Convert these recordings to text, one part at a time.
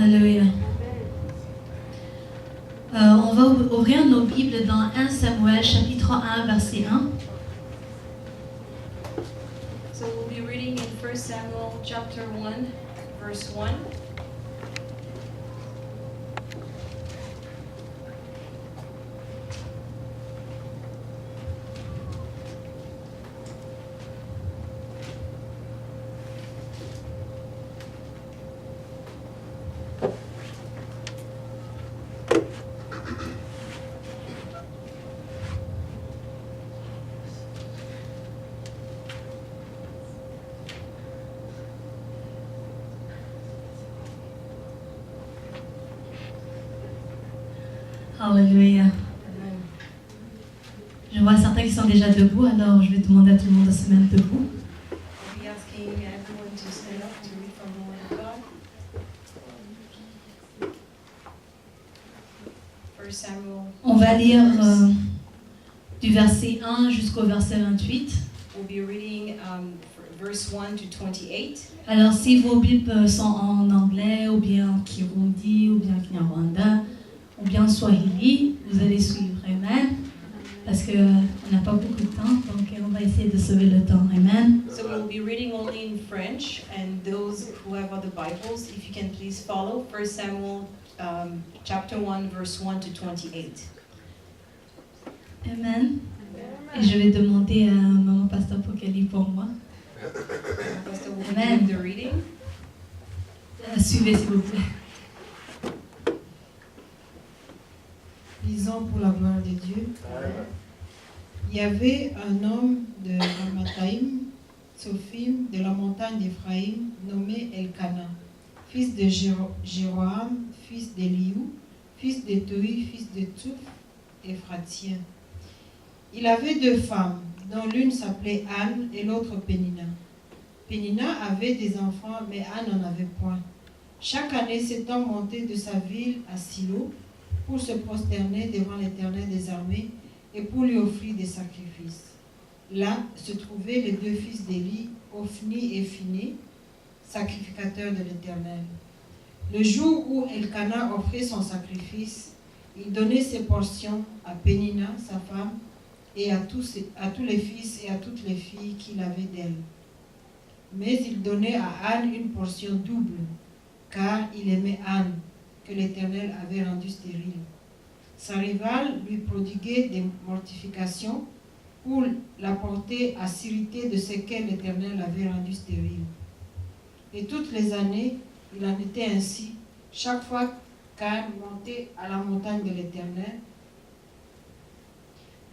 Alléluia. On va ouvrir nos Bibles dans 1 Samuel chapitre 1 verset 1. So we'll be reading in 1 Samuel chapter 1 verse 1. Alléluia. Je vois certains qui sont déjà debout, alors je vais demander à tout le monde de se mettre debout. I'll be asking everyone to stand up to read from the Word of God. 1 Samuel. On va lire du verset 1 jusqu'au verset 28. We'll be reading verse 1 to 28. Alors si vos Bibles sont en anglais, ou bien en Kirundi, ou bien en Kinyarwanda, ou bien en Swahili, vous allez suivre, amen. Parce qu'on n'a pas beaucoup de temps, donc on va essayer de sauver le temps, amen. So we'll be reading only in French, and those who have other Bibles, if you can please follow 1 Samuel chapter 1 verse 1 to 28. Amen. Et je vais demander à maman pasteur pour qu'elle lit pour moi. Pastor will be Amen. doing the reading. Suivez s'il vous plaît. Lisons pour la gloire de Dieu. Il y avait un homme de Ramathaïm, Sophim, de la montagne d'Éphraïm, nommé Elkana, fils de Jéroham, fils d'Eliou, fils de Tohi, fils de Tsouf, Éphratien. Il avait deux femmes, dont l'une s'appelait Anne et l'autre Pénina. Pénina avait des enfants, mais Anne n'en avait point. Chaque année, cet homme montait de sa ville à Silo pour se prosterner devant l'Éternel des armées et pour lui offrir des sacrifices. Là se trouvaient les deux fils d'Élie, Ophni et Phiné, sacrificateurs de l'Éternel. Le jour où Elkana offrait son sacrifice, il donnait ses portions à Pénina, sa femme, et à tous les fils et à toutes les filles qu'il avait d'elle. Mais il donnait à Anne une portion double, car il aimait Anne, que l'Éternel avait rendue stérile. Sa rivale lui prodiguait des mortifications pour la porter à s'irriter de ce qu'elle l'Éternel avait rendu stérile. Et toutes les années, il en était ainsi, chaque fois qu'Anne montait à la montagne de l'Éternel.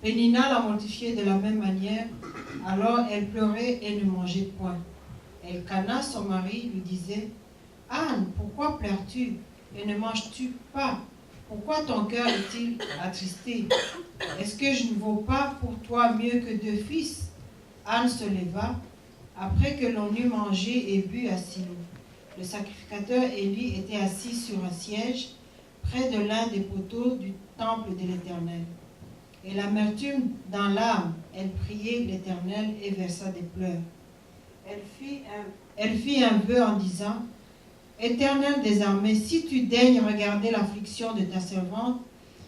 Pénina la mortifiait de la même manière, alors elle pleurait et ne mangeait point. Elkana, son mari, lui disait: « Anne, pourquoi pleures-tu et ne manges-tu pas? Pourquoi ton cœur est-il attristé? Est-ce que je ne vaux pas pour toi mieux que deux fils? » Anne se leva, après que l'on eut mangé et bu à Silo. Le sacrificateur Élie était assis sur un siège, près de l'un des poteaux du temple de l'Éternel. Et l'amertume dans l'âme, elle priait l'Éternel et versa des pleurs. Elle fit un vœu en disant: « Éternel des armées, si tu daignes regarder l'affliction de ta servante,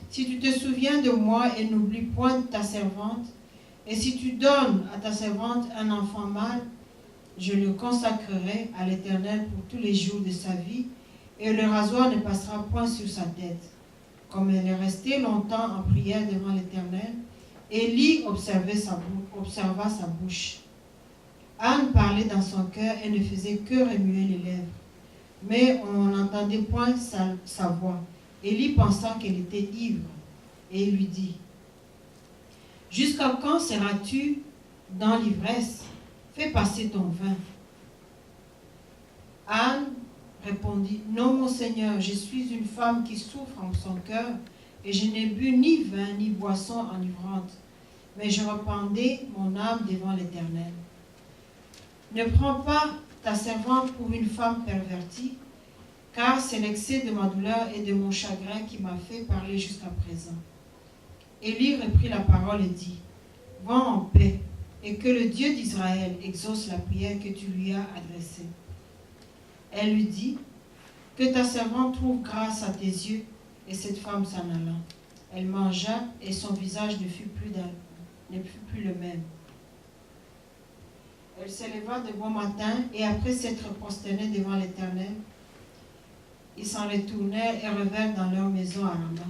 si tu te souviens de moi et n'oublies point ta servante, et si tu donnes à ta servante un enfant mâle, je le consacrerai à l'Éternel pour tous les jours de sa vie, et le rasoir ne passera point sur sa tête. » Comme elle est restée longtemps en prière devant l'Éternel, Élie observa sa bouche. Anne parlait dans son cœur et ne faisait que remuer les lèvres. Mais on n'entendait point sa voix. Élie pensa qu'elle était ivre, et il lui dit: « Jusqu'à quand seras-tu dans l'ivresse? Fais passer ton vin. » Anne répondit: « Non, mon Seigneur, je suis une femme qui souffre en son cœur, et je n'ai bu ni vin ni boisson enivrante, mais je rependais mon âme devant l'Éternel. Ne prends pas ta servante pour une femme pervertie, car c'est l'excès de ma douleur et de mon chagrin qui m'a fait parler jusqu'à présent. » Élie reprit la parole et dit: « Va en paix, et que le Dieu d'Israël exauce la prière que tu lui as adressée. » Elle lui dit: Que ta servante trouve grâce à tes yeux. Et cette femme s'en alla. Elle mangea et son visage ne fut plus le même. Elle s'éleva de bon matin et après s'être prosternée devant l'Éternel, ils s'en retournèrent et revinrent dans leur maison à Rama.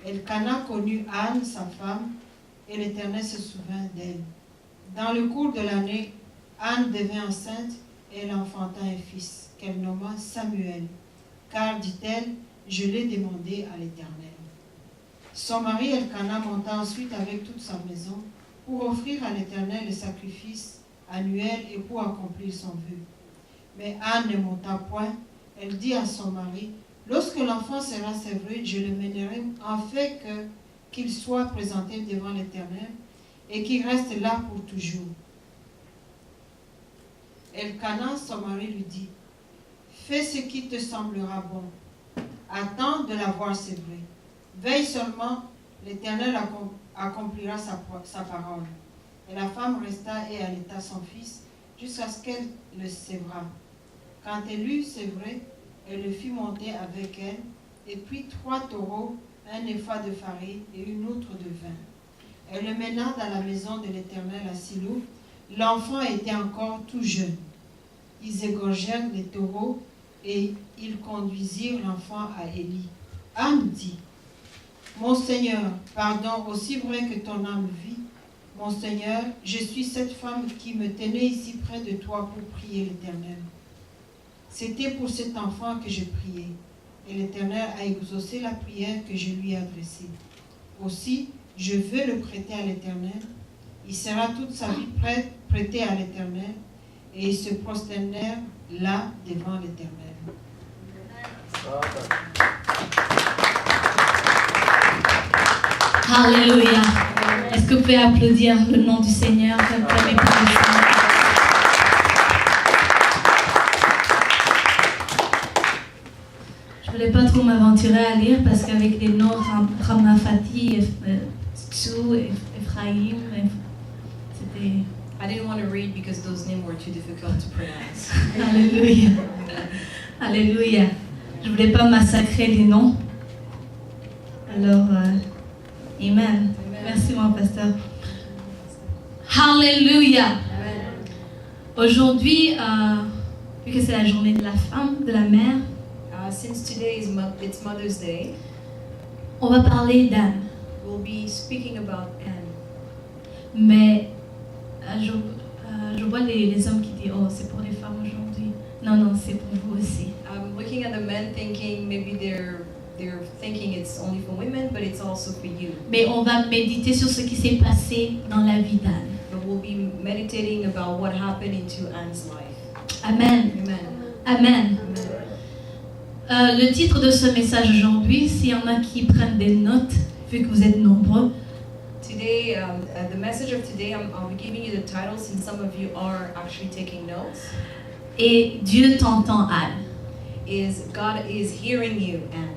Elkana connut Anne, sa femme, et l'Éternel se souvint d'elle. Dans le cours de l'année, Anne devint enceinte et elle enfanta un fils, qu'elle nomma Samuel. Car, dit-elle, je l'ai demandé à l'Éternel. Son mari Elkana monta ensuite avec toute sa maison pour offrir à l'Éternel le sacrifice annuel et pour accomplir son vœu. Mais Anne ne monta point. Elle dit à son mari, lorsque l'enfant sera sévré, je le mènerai en fait qu'il soit présenté devant l'Éternel et qu'il reste là pour toujours. Elkana, son mari, lui dit, fais ce qui te semblera bon. Attends de l'avoir sévré. Veille seulement, l'Éternel accomplira sa parole. Et la femme resta et allaita son fils jusqu'à ce qu'elle le sévra. Quand elle eut sévré, elle le fit monter avec elle, et puis 3 taureaux, un épha de farine et une outre de vin. Elle le mena dans la maison de l'Éternel à Silo. L'enfant était encore tout jeune. Ils égorgèrent les taureaux et ils conduisirent l'enfant à Élie. Anne dit, mon Seigneur, pardon, aussi vrai que ton âme vit, mon Seigneur, je suis cette femme qui me tenait ici près de toi pour prier l'Éternel. C'était pour cet enfant que je priais, et l'Éternel a exaucé la prière que je lui ai adressée. Aussi, je veux le prêter à l'Éternel. Il sera toute sa vie prêté à l'Éternel, et ils se prosternèrent là devant l'Éternel. Alléluia. Est-ce que vous pouvez applaudir le nom du Seigneur comme il est puissant? Je ne voulais pas trop m'aventurer à lire parce qu'avec les noms Ramafati, Tsu, Ephraim, c'était... I didn't want to read because those names were too difficult to pronounce. Alléluia. Alléluia. Je ne voulais pas massacrer les noms. Alors, Amen. Merci, mon pasteur. Alléluia. Aujourd'hui, vu que c'est la journée de la femme, de la mère, Since today it's Mother's Day, on va parler d'Anne. we'll be speaking about Anne. Mais je vois les hommes qui disent, oh, c'est pour les femmes aujourd'hui. Non, non, c'est pour vous aussi. I'm looking at the men thinking maybe they're thinking it's only for women, but it's also for you. Mais on va méditer sur ce qui s'est passé dans la vie d'Anne. But we'll be meditating about what happened into Anne's life. Amen. Amen. Amen. Amen. Le titre de ce message aujourd'hui, s'il y en a qui prennent des notes, vu que vous êtes nombreux, Today, the message of today, I'll be giving you the title since some of you are actually taking notes, et Dieu t'entend, Anne. is God is hearing you, Anne.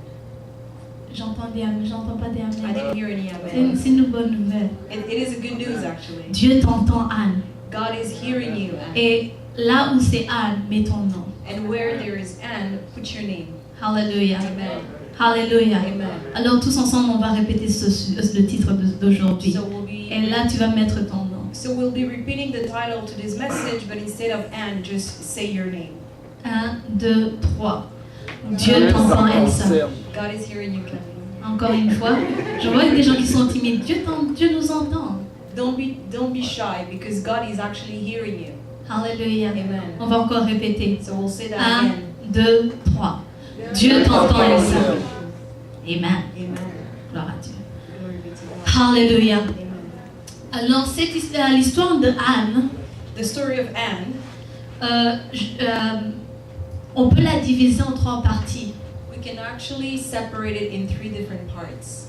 J'entends des amens, j'entends pas des I amens. didn't hear any amen. C'est une bonne nouvelle. It is a good news actually. Dieu t'entend, Anne. God is hearing you, Anne. Et là où c'est Anne, mets ton nom. And where there is Anne, put your name. Alléluia. Amen. Alléluia. Amen. Alors tous ensemble, on va répéter le titre d'aujourd'hui. So we'll be Et là, tu vas mettre ton nom. So we'll be repeating the title to this message, but instead of Anne, just say your name. 1, 2, 3. Dieu t'entend, Elsa. God is hearing you, Kevin. Encore une fois, je vois des gens qui sont timides. Dieu nous entend. Don't be shy because God is actually hearing you. Alléluia. Amen. On va encore répéter. So we'll say that 1, again. 2, 3. Dieu t'entend, Elsa. Amen. Amen. Gloire à Dieu. Glory be to God. Alléluia. Amen. Alors, c'est l'histoire de Anne. The story of Anne, On peut la diviser en 3 parties. we can actually separate it in 3 different parts.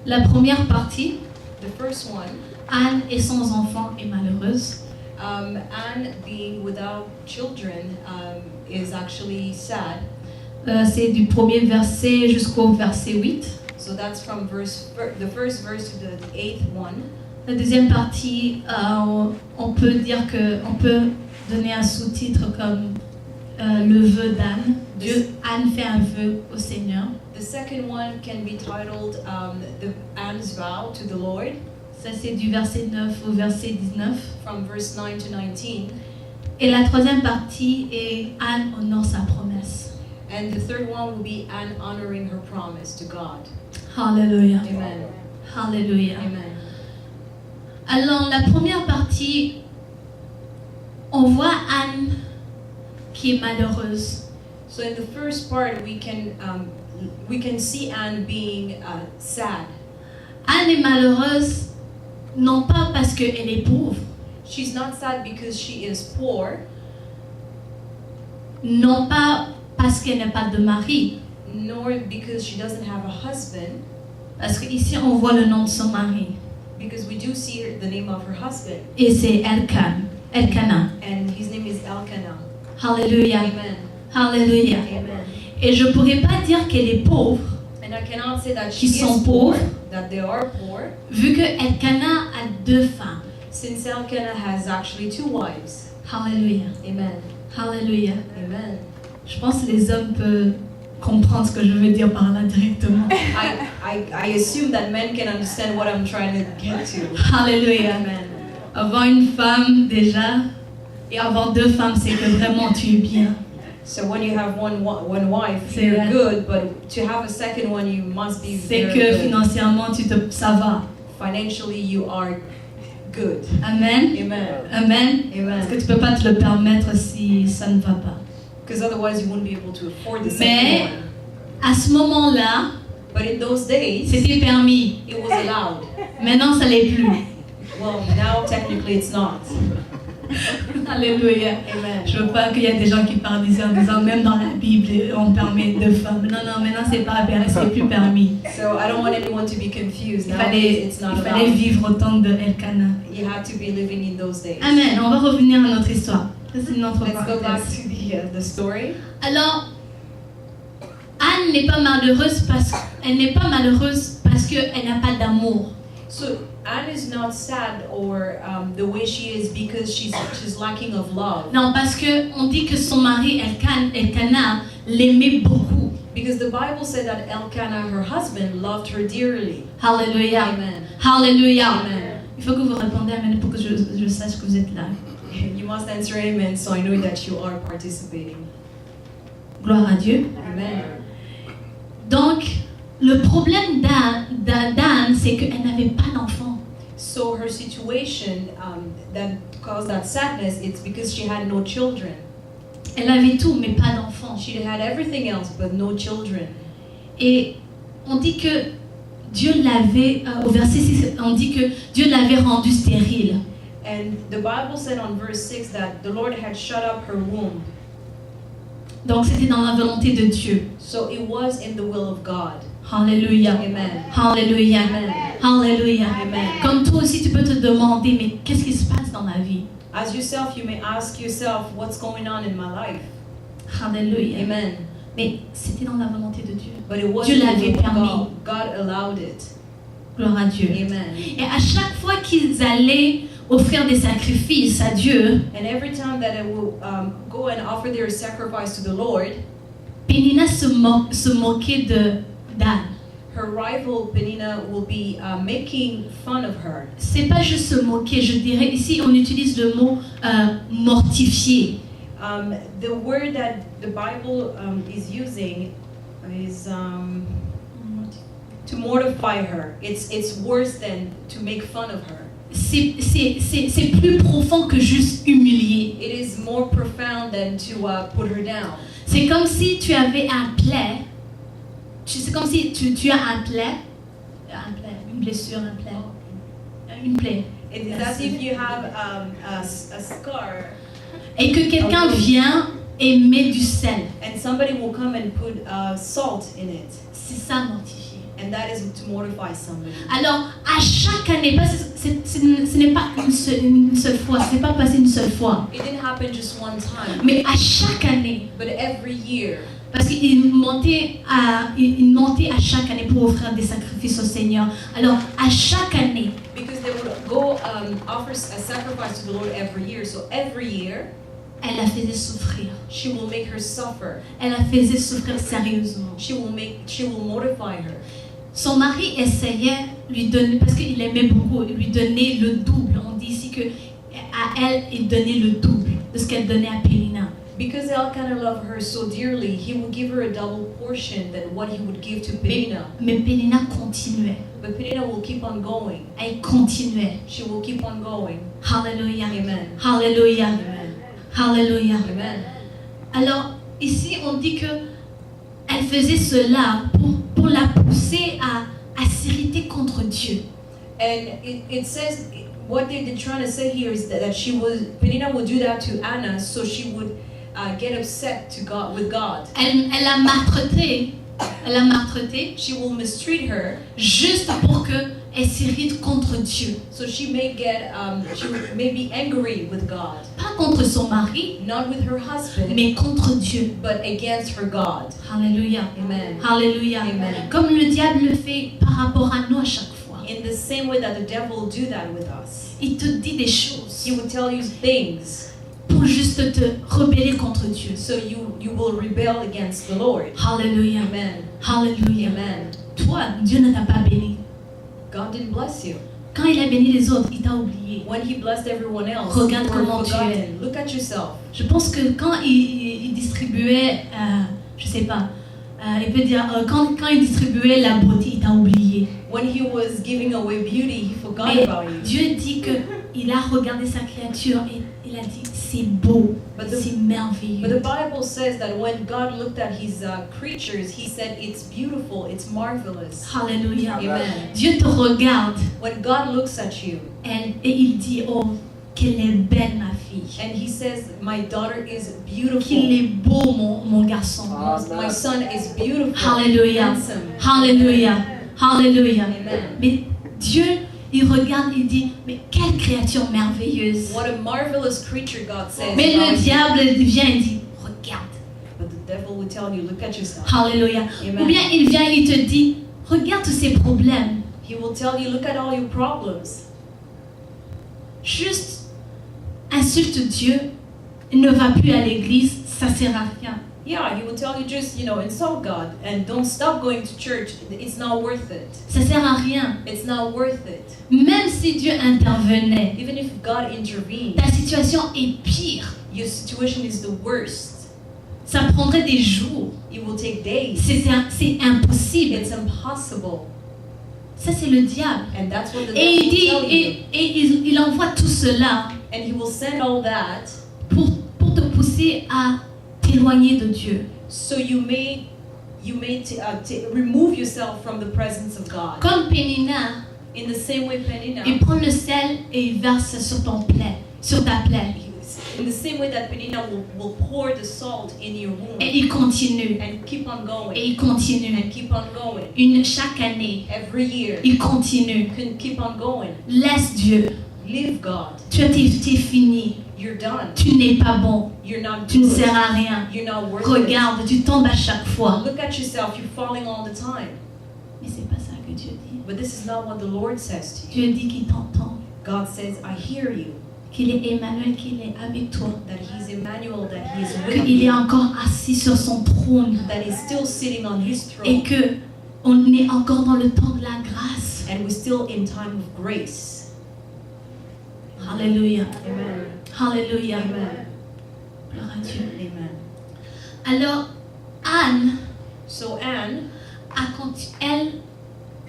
La première partie, The first one, Anne est sans enfant et malheureuse. Anne being without children is actually sad. C'est du premier verset jusqu'au verset 8. So that's from the first verse to the 8th one. La deuxième partie, on peut dire que on peut donner un sous-titre comme le vœu d'Anne, Anne fait un vœu au Seigneur. The second one can be titled Anne's vow to the Lord, Ça, c'est du verset 9 au verset 19. from verse 9 to 19. Et la troisième partie est Anne honore sa promesse. And the third one will be Anne honoring her promise to God. Hallelujah. Amen. Hallelujah. Amen. Alors, la première partie, on voit Anne qui est malheureuse. So in the first part, we can see Anne being sad. Anne est malheureuse non pas parce qu'elle est pauvre, She's not sad because she is poor, non pas parce qu'elle n'a pas de mari, nor because she doesn't have a husband, parce qu'ici on voit le nom de son mari, because we do see the name of her husband, et c'est Elkanah. and his name is Elkanah. Hallelujah. Amen. Hallelujah. Amen. Et je pourrais pas dire qu'elle est pauvre, And I cannot say that she Qui is sont poor, pauvres. that they are poor, vu que Elkanah a 2 femmes. since Elkanah has actually 2 wives. Hallelujah. Amen. Hallelujah. Amen. Je pense que les hommes peuvent comprendre ce que je veux dire par là directement. I assume that men can understand what I'm trying to get to. Hallelujah. Amen. Avoir une femme déjà et avoir 2 femmes, c'est que vraiment tu es bien. So when you have one wife, C'est you're vrai. good, but to have a second one, you must be C'est very que good. financièrement ça va. Financially, you are good. Amen. Amen. Amen. Parce que Amen. tu peux pas te le permettre si ça ne va pas. Because otherwise, you wouldn't be able to afford the Mais- second one. À ce moment-là, But in those days, c'était permis. it was allowed. Maintenant, ça l'est plus. Well, now technically it's not. Alléluia. Amen. Je veux pas qu'il y ait des gens qui parlent d'ici en disant même dans la Bible on permet 2 femmes. Non, maintenant c'est plus permis. So I don't want anyone to be confused. Il Nowadays, fallait, it's not il fallait allowed. vivre au temps de Elkanah. You had to be living in those days. Amen. On va revenir à notre histoire. Ça, c'est une autre Let's go back parenthèse. to the story. Alors, Anne n'est pas malheureuse parce qu'elle n'a pas d'amour. So Anne is not sad or the way she is because she's lacking of love. Non, parce que on dit que son mari Elkanah l'aimait beaucoup. Because the Bible said that Elkanah, her husband, loved her dearly. Hallelujah. Amen. Hallelujah. Amen. Il faut que vous répondiez Amen pour que je sache que vous êtes là. You must answer amen, so I know that you are participating. Gloire à Dieu. Amen. Donc, le problème d'Anne, c'est qu'elle n'avait pas d'enfant. So her situation that caused that sadness, it's because she had no children. Elle avait tout, mais pas d'enfant. She had everything else, but no children. Et on dit que Dieu l'avait, au verset 6, on dit que Dieu l'avait rendue stérile. And the Bible said on verse 6 that the Lord had shut up her womb. Donc, c'était dans la volonté de Dieu. So it was in the will of God. Hallelujah. Amen. Hallelujah. Amen. Hallelujah. Amen. Comme toi aussi, tu peux te demander, mais qu'est-ce qui se passe dans ma vie? As yourself, you may ask yourself, what's going on in my life? Hallelujah. Amen. Mais c'était dans la volonté de Dieu. But it was Dieu in the l'avait will of permis. God. God allowed it. Gloire à Dieu. Amen. Et à chaque fois qu'ils allaient offrir des sacrifices à Dieu, And every time that it will go and offer their sacrifice to the Lord, Pénina se moquait d'Anne. her rival Penina will be making fun of her. C'est pas juste se moquer, je dirais, ici on utilise le mot mortifier. The word that the Bible is using is to mortify her. It's worse than to make fun of her. C'est plus profond que juste humilier. It is more profound than to put her down. C'est comme si tu avais un plaie. C'est comme si tu as un plaie, une blessure, une plaie. It is as if you have a scar Et que quelqu'un vient et met du sel. and somebody will come and put salt in it. C'est ça mortifier. And that is to mortify somebody. Alors, à chaque année, ce n'est pas une seule fois, ce n'est pas passé une seule fois, It didn't happen just one time, mais à chaque année, but every year. parce qu'il montait à chaque année pour offrir des sacrifices au Seigneur. Alors, à chaque année, Because they would go offer a sacrifice to the Lord every year. So every year, elle la faisait souffrir. She will make her suffer. Elle la faisait souffrir sérieusement. She will mortify her. Son mari essayait lui donner, parce qu'il l'aimait beaucoup, lui donner le double. On dit ici que à elle, il donnait le double de ce qu'elle donnait à Pélina. Because Elkanah loved her so dearly, he would give her a double portion than what he would give to Peninnah. Mais Pélina continuait. But Peninnah will keep on going. Elle continuait. She will keep on going. Hallelujah. Amen. Hallelujah. Amen. Hallelujah. Amen. Alors, ici, on dit que elle faisait cela pour la pousser à s'irriter contre Dieu. And it says, what they're trying to say here is that Peninnah would do that to Anna, so she would get upset with God. Elle l'a maltraitée. Elle l'a maltraitée She will mistreat her, juste pour qu'elle s'irrite contre Dieu. so she may be angry with God, Pas contre son mari, not with her husband, mais contre Dieu. but against her God. Alléluia. Amen. Alléluia. Amen. Comme le diable le fait par rapport à nous à chaque fois. In the same way that the devil will do that with us, Il te dit des choses he will tell you things, pour juste te rebeller contre Dieu. so you will rebel against the Lord. Alléluia. Amen. Alléluia. Amen. Toi, Dieu ne t'a pas béni. God didn't bless you. Quand il a béni les autres, il t'a oublié. When he blessed everyone else, Regarde you were comment tu forgotten. Look at yourself. Je pense que quand il distribuait, je sais pas, il peut dire, quand il distribuait la beauté, il t'a oublié. When he was giving away beauty, he forgot Mais about you. Dieu dit qu'il a regardé sa créature et il a dit, c'est beau, But c'est the merveilleux. Bible says that when God looked at his creatures, he said, it's beautiful, it's marvelous. Alléluia. Amen. Dieu te regarde When God looks at you, et il dit, oh, qu'elle est belle ma fille. and he says, my daughter is Qu'il beautiful. est beau mon garçon. My son is beautiful, Alléluia. handsome. Alléluia. Alléluia. Amen. Mais Dieu, il regarde, il dit, mais quelle créature merveilleuse. What a marvelous creature God says. Mais about le you. diable vient et dit, regarde. But the devil will tell you, look at yourself. Alléluia. Amen. Ou bien il vient et il te dit, regarde tous ces problèmes. He will tell you, look at all your problems. Juste insulte Dieu, il ne va plus à l'église, ça sert à rien. Yeah, he will tell you just, insult God and don't stop going to church. It's not worth it. Ça sert à rien. It's not worth it. Même si Dieu intervenait, Even if God intervened, ta situation est pire. your situation is the worst. Ça prendrait des jours. It will take days. C'est impossible. It's impossible. Ça, c'est le diable. And that's what the Et il devil dit, will tell you. et il envoie tout cela And he will send all that pour te pousser à t'éloigner de Dieu. so you may remove yourself from the presence of God. Comme Peninnah, In the same way, Peninnah, il prend le sel et il verse sur ta plaie. in the same way that Peninnah will pour the salt in your wound Et il continue. and keep on going Et il continue. and keep on going Chaque année, every year, il continue. can keep on going. Laisse Dieu. Leave God. T'es fini. You're done. Tu n'es pas bon. You're not Tu ne good. sers à rien. You're not worth Regarde, tu tombes à chaque fois. it. Look at yourself. You're falling all the time. Mais c'est pas ça que Dieu dit. But this is not what the Lord says to you. Dieu dit qu'il t'entend. God says, I hear you. Qu'il est Emmanuel, qu'il est avec toi. That He's Emmanuel, that He is with Qu'il est you. encore assis sur son trône. That He's still sitting on His Et throne. que on est encore dans le temps de la grâce. And we're still in time of grace. Alléluia. Amen. Alléluia. Amen. Gloire à Dieu. Amen. Alors, Anne, So Anne,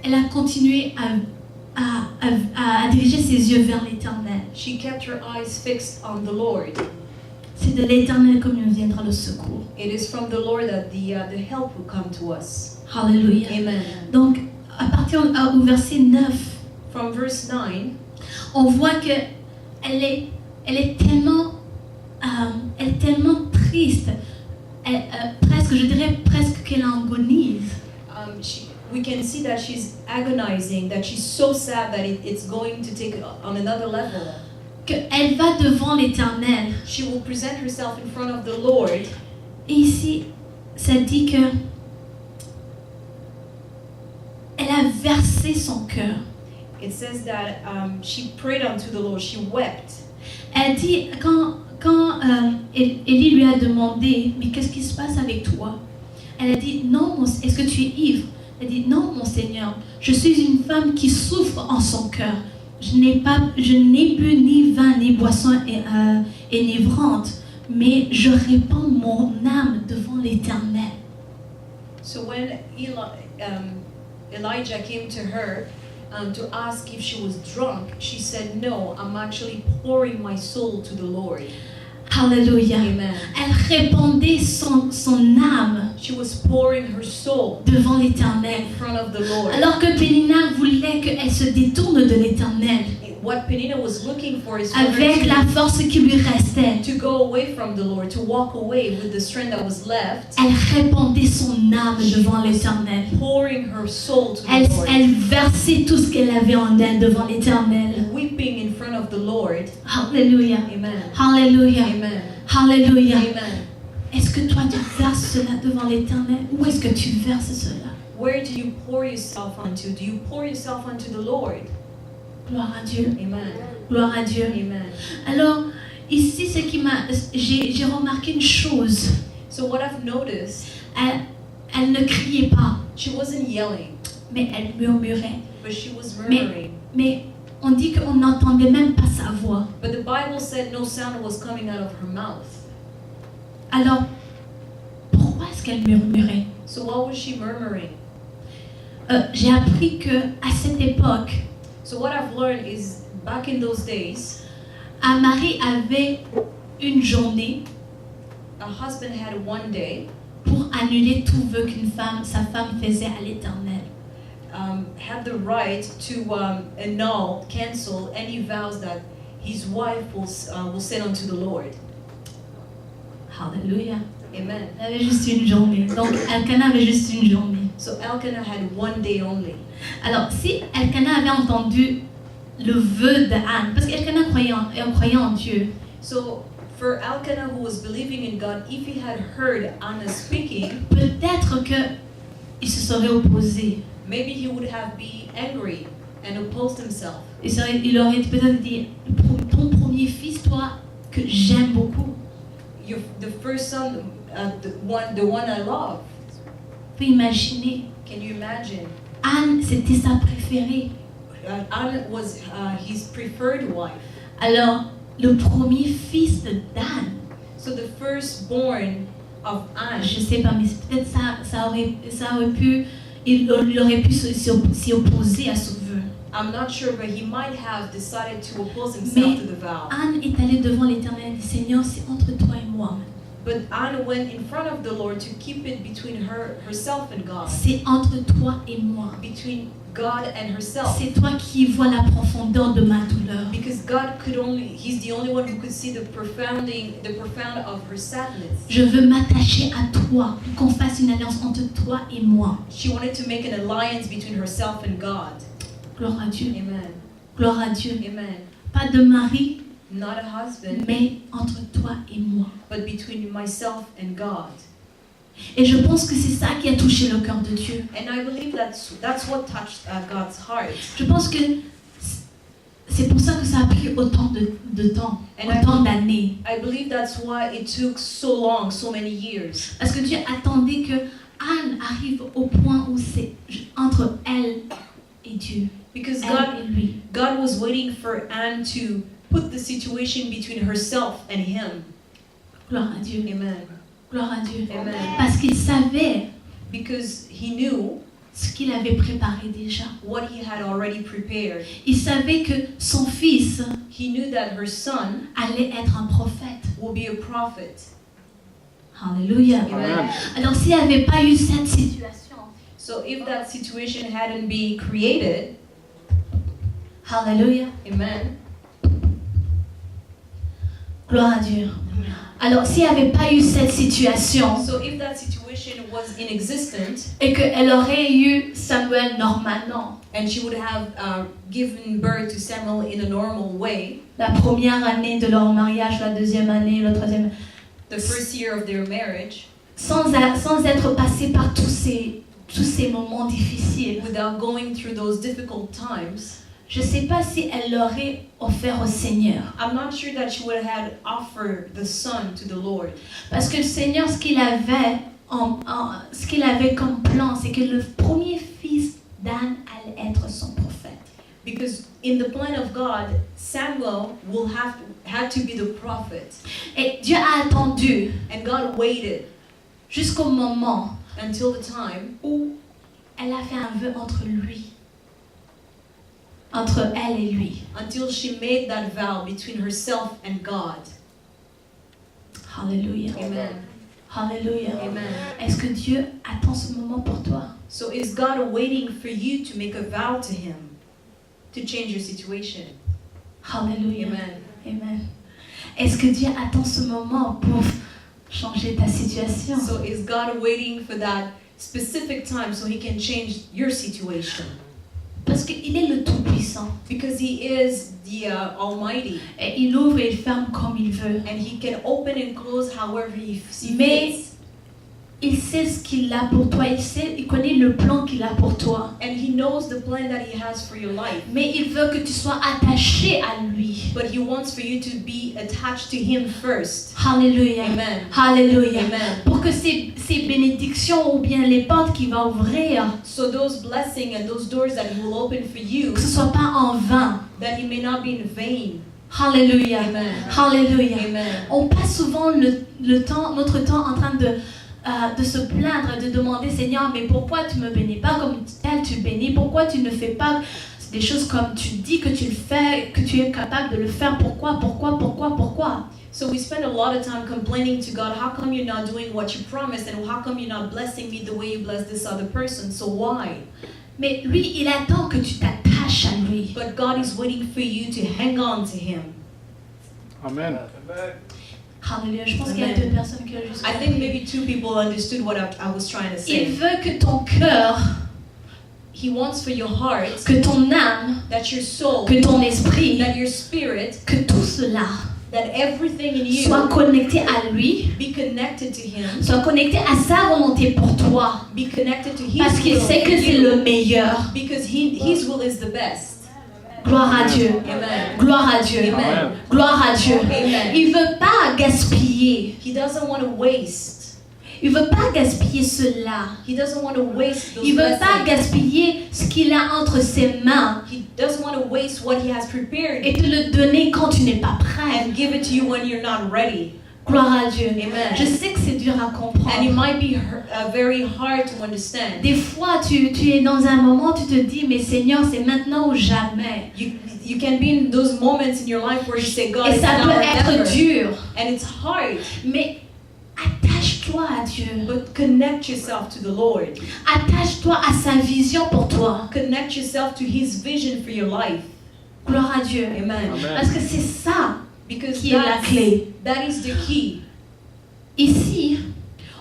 elle a continué à diriger ses yeux vers l'Éternel. she kept her eyes fixed on the Lord. C'est de l'Éternel que nous viendra le secours. It is from the Lord that the help will come to us. Alléluia. Amen. Donc, à partir au verset 9, From verse 9, on voit que elle est tellement triste, presque, je dirais presque qu'elle agonise. we can see that she's agonizing, that she's so sad that it's going to take on another level. Qu'elle va devant l'Éternel. She will present herself in front of the Lord. Et ici, ça dit que elle a versé son cœur. It says that she prayed unto the Lord, she wept. Elle dit, quand quand Élie lui a demandé, mais qu'est-ce qui se passe avec toi? Elle a dit, non, est-ce que tu es ivre? Elle a dit, non, mon Seigneur, je suis une femme qui souffre en son cœur. Je n'ai bu ni vin, ni boisson enivrante, mais je répands mon âme devant l'Éternel. So when Elijah came to her to ask if she was drunk, she said, no, I'm actually pouring my soul to the Lord. Alléluia. Amen. Elle répandait son âme She was pouring her soul devant l'Éternel. in front of the Lord. Alors que Pénina voulait qu'elle se détourne de l'Éternel What Penina was looking for is for avec her la force qui lui restait. to go away from the Lord, to walk away with the strength that was left, Elle répandait son âme devant l'Éternel. pouring her soul to Elle, the Lord, elle versait tout ce qu'elle avait en elle devant l'Éternel. weeping in front of the Lord. Alléluia. Amen. Alléluia. Amen. Alléluia. Amen. Est-ce que toi tu verses cela devant l'Éternel? Où est-ce que tu verses cela? Where do you pour yourself onto? Do you pour yourself onto the Lord? Gloire à Dieu. Amen. Gloire à Dieu. Amen. Alors, ici, j'ai remarqué une chose. So what I've noticed, Elle ne criait pas, she wasn't yelling, mais elle murmurait. but she was murmuring. Mais on dit qu'on n'entendait même pas sa voix. But the Bible said no sound was coming out of her mouth. Alors, pourquoi est-ce qu'elle murmurait? So what was she murmuring? J'ai appris que à cette époque, So what I've learned is back in those days, Marie avait une journée a husband had one day pour annuler tout vœu sa femme faisait à l'Éternel. had the right to annul, cancel any vows that his wife will send unto the Lord. Alléluia. Amen. Elle avait juste une journée. Donc, Elkanah avait juste une journée. So Elkanah had one day only. Alors, si Elkanah avait entendu le vœu de Anne, parce qu'Elkanah croyait en Dieu, So for Elkanah, who was believing in God, if he had heard Anna speaking, peut-être qu'il se serait opposé. maybe he would have been angry and opposed himself. Il aurait peut-être dit, ton premier fils, toi, que j'aime beaucoup. The first son, the one I love. Vous pouvez imaginer, Can you imagine? Anne, c'était sa préférée. Anna was his preferred wife. Alors, le premier fils d'Anne, So the firstborn of Anne, je sais pas, mais peut-être ça aurait pu, il aurait pu s'y opposer à ce vœu. I'm not sure, but he might have decided to oppose Mais himself to the vow. Anne est allée devant l'Éternel et dit, Seigneur, c'est entre toi et moi. But Anna went in front of the Lord to keep it between herself and God, C'est entre toi et moi. between God and herself. C'est toi qui vois la profondeur de ma douleur. Because He's the only one who could see the profound of her sadness. Je veux m'attacher à toi, qu'on fasse une alliance entre toi et moi. She wanted to make an alliance between herself and God. Gloire à Dieu. Amen. Gloire à Dieu. Amen. Pas de mari, Not a husband, mais entre toi et moi. but between myself and God. Et je pense que c'est ça qui a touché le cœur de Dieu. And I believe that's what touched God's heart. Je pense que c'est pour ça que ça a pris autant de temps, autant d'années. I believe that's why it took so long, so many years. Parce que Dieu attendait que Anne arrive au point où c'est entre elle et Dieu. Because Elle et lui. God was waiting for Anne to put the situation between herself and him. Gloire à Dieu. Amen. Gloire à Dieu. Amen. Parce qu'il savait Because he knew ce qu'il avait préparé déjà. what he had already prepared. Il savait que son fils He knew that her son allait être un prophète. will be a prophet. Alléluia. Amen. Alors s'il n'y avait pas eu cette situation, So if that situation hadn't been created, Alléluia. amen. Gloire à Dieu. Alors s'il n'y avait pas eu cette situation So if that situation was inexistent et qu'elle aurait eu Samuel normalement, and she would have given birth to Samuel in a normal way, la première année de leur mariage, la deuxième année, la troisième, the first year of their marriage, sans être passé par tous ces moments difficiles, without going through those difficult times, je ne sais pas si elle l'aurait offert au Seigneur. I'm not sure that she would have had offered the son to the Lord. Parce que le Seigneur, ce qu'il avait comme plan, c'est que le premier fils d'Anne allait être son prophète. Because in the plan of God, Samuel had to be the prophet. Et Dieu a attendu And God waited jusqu'au moment until the time où elle a fait un vœu entre elle et lui. until she made that vow between herself and God. Alléluia. Amen. Alléluia. Amen. Est-ce que Dieu attend ce moment pour toi? So is God waiting for you to make a vow to Him to change your situation? Alléluia. Amen. Amen. Est-ce que Dieu attend ce moment pour changer ta situation? So is God waiting for that specific time so He can change your situation? Parce qu'il est le Tout-Puissant. Because He is the Almighty. Et il ouvre et il ferme comme il veut. And He can open and close however He Mais fits. il sait ce qu'il a pour toi. Il connaît le plan qu'il a pour toi. And He knows the plan that He has for your life. Mais il veut que tu sois attaché à lui. But He wants for you to be attached to Him first. Alléluia. Amen. Alléluia. Amen. Pour que ces bénédictions ou bien les portes qu'il va ouvrir, So those blessings and those doors that He will open for you, que ce soit pas en vain. that He may not be in vain. Alléluia. Amen. Alléluia. Amen. On passe souvent notre temps en train de se plaindre, de demander Seigneur, mais pourquoi tu me bénis pas comme tel tu bénis? Pourquoi tu ne fais pas des choses comme tu dis que tu le fais, que tu es capable de le faire? Pourquoi? So we spend a lot of time complaining to God, how come you're not doing what you promised, and how come you're not blessing me the way you bless this other person? So why? Mais lui, il attend que tu t'attaches à lui. But God is waiting for you to hang on to Him. Amen. Alléluia. Je pense qu'il y a Amen. deux personnes qui ont juste I think compris. maybe two people understood what I was trying to Il say. veut que ton cœur, He wants for your heart, que ton âme, that your soul, que ton esprit, that your spirit, que tout cela that everything in you soit connecté à lui, be connected to Him, soit connecté à sa volonté pour toi. be connected to His Parce qu'il will sait que for c'est you, le meilleur. because His will is the best. Gloire à Dieu. Amen. Gloire à Dieu. Amen. Gloire à Dieu. Amen. Il veut pas gaspiller. He doesn't want to waste. Il veut pas gaspiller cela. He doesn't want to waste those Il veut pas blessings. gaspiller ce qu'il a entre ses mains He doesn't want to waste what He has prepared et te le donner quand tu n'es pas prêt. and give it to you when you're not ready. Gloire à Dieu. Amen. Je sais que c'est dur à And it comprendre. might be very hard to understand. Des fois, tu es dans un moment, tu te dis, mais Seigneur, c'est maintenant ou jamais. You can be in those moments in your life where you say, God, Et it's ça now peut or être never. dur. And it's hard. Mais attache-toi à Dieu. But connect yourself to the Lord. Attache-toi à sa vision pour toi. Connect yourself to His vision for your life. Gloire à Dieu. Amen. Amen. Parce que c'est ça Because qui est la clé. that is the key. Ici,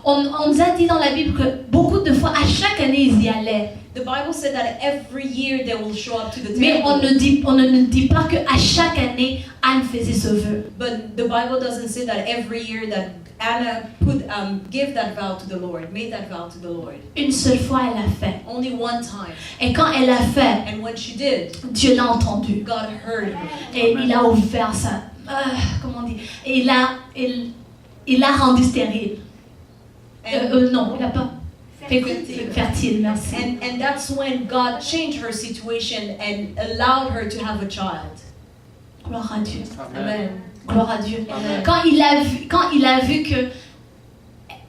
on nous a dit dans la Bible que beaucoup de fois, à chaque année, ils y allaient. The Bible said that every year they will show up to the Mais on temple. ne dit pas qu'à chaque année, Anne faisait ce vœu. But the Bible doesn't say that every year that Anna gave that vow to the Lord, made that vow to the Lord. Une seule fois, elle a fait. Only one time. Et quand elle a fait, And when she did, Dieu l'a entendu. God heard her. Et il a ouvert ça. Comment on dit? Et il a rendu stérile. And, Non, il n'a pas. Fertile, merci. and that's when God changed her situation and allowed her to have a child. Gloire à Dieu. Amen. Gloire à Dieu. Amen. Quand il a vu que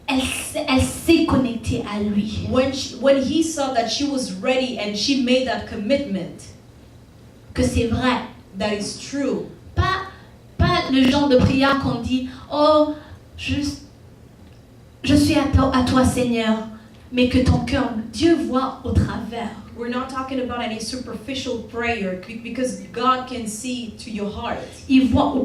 elle s'est connectée à lui. When he saw that she was ready and she made that commitment, Que c'est vrai. that is true. Pas le genre de prière qu'on dit, oh, je suis à toi Seigneur, mais que ton cœur, Dieu voit au travers. We're not talking about any superficial prayer because God can see to your heart. Il voit au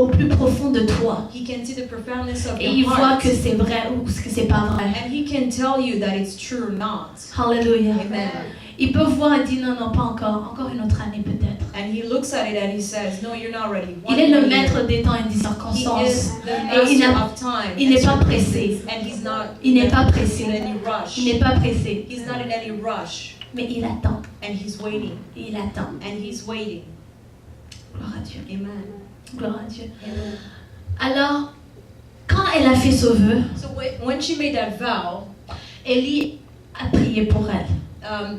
plus profond de toi. He can see the profoundness of Et your il voit heart. que c'est vrai ou que c'est pas vrai. And He can tell you that it's true or not. Hallelujah. Amen. Il peut voir et dire non, pas encore une autre année peut-être. And he looks at it and he says, no, you're not ready. Il est le maître des temps et des He circonstances. is the Et il master n'a- of time. il n'est and pas pressé. circumstances. And he's not Il n'est pas in pressé. any rush. Il n'est pas pressé. He's not in any rush. Mais il attend. And he's waiting. Il attend. And he's waiting. Gloire à Dieu. Amen. Gloire à Dieu. Amen. Alors, quand elle a fait ce vœu, So when she made that vow, Élie a prié pour elle.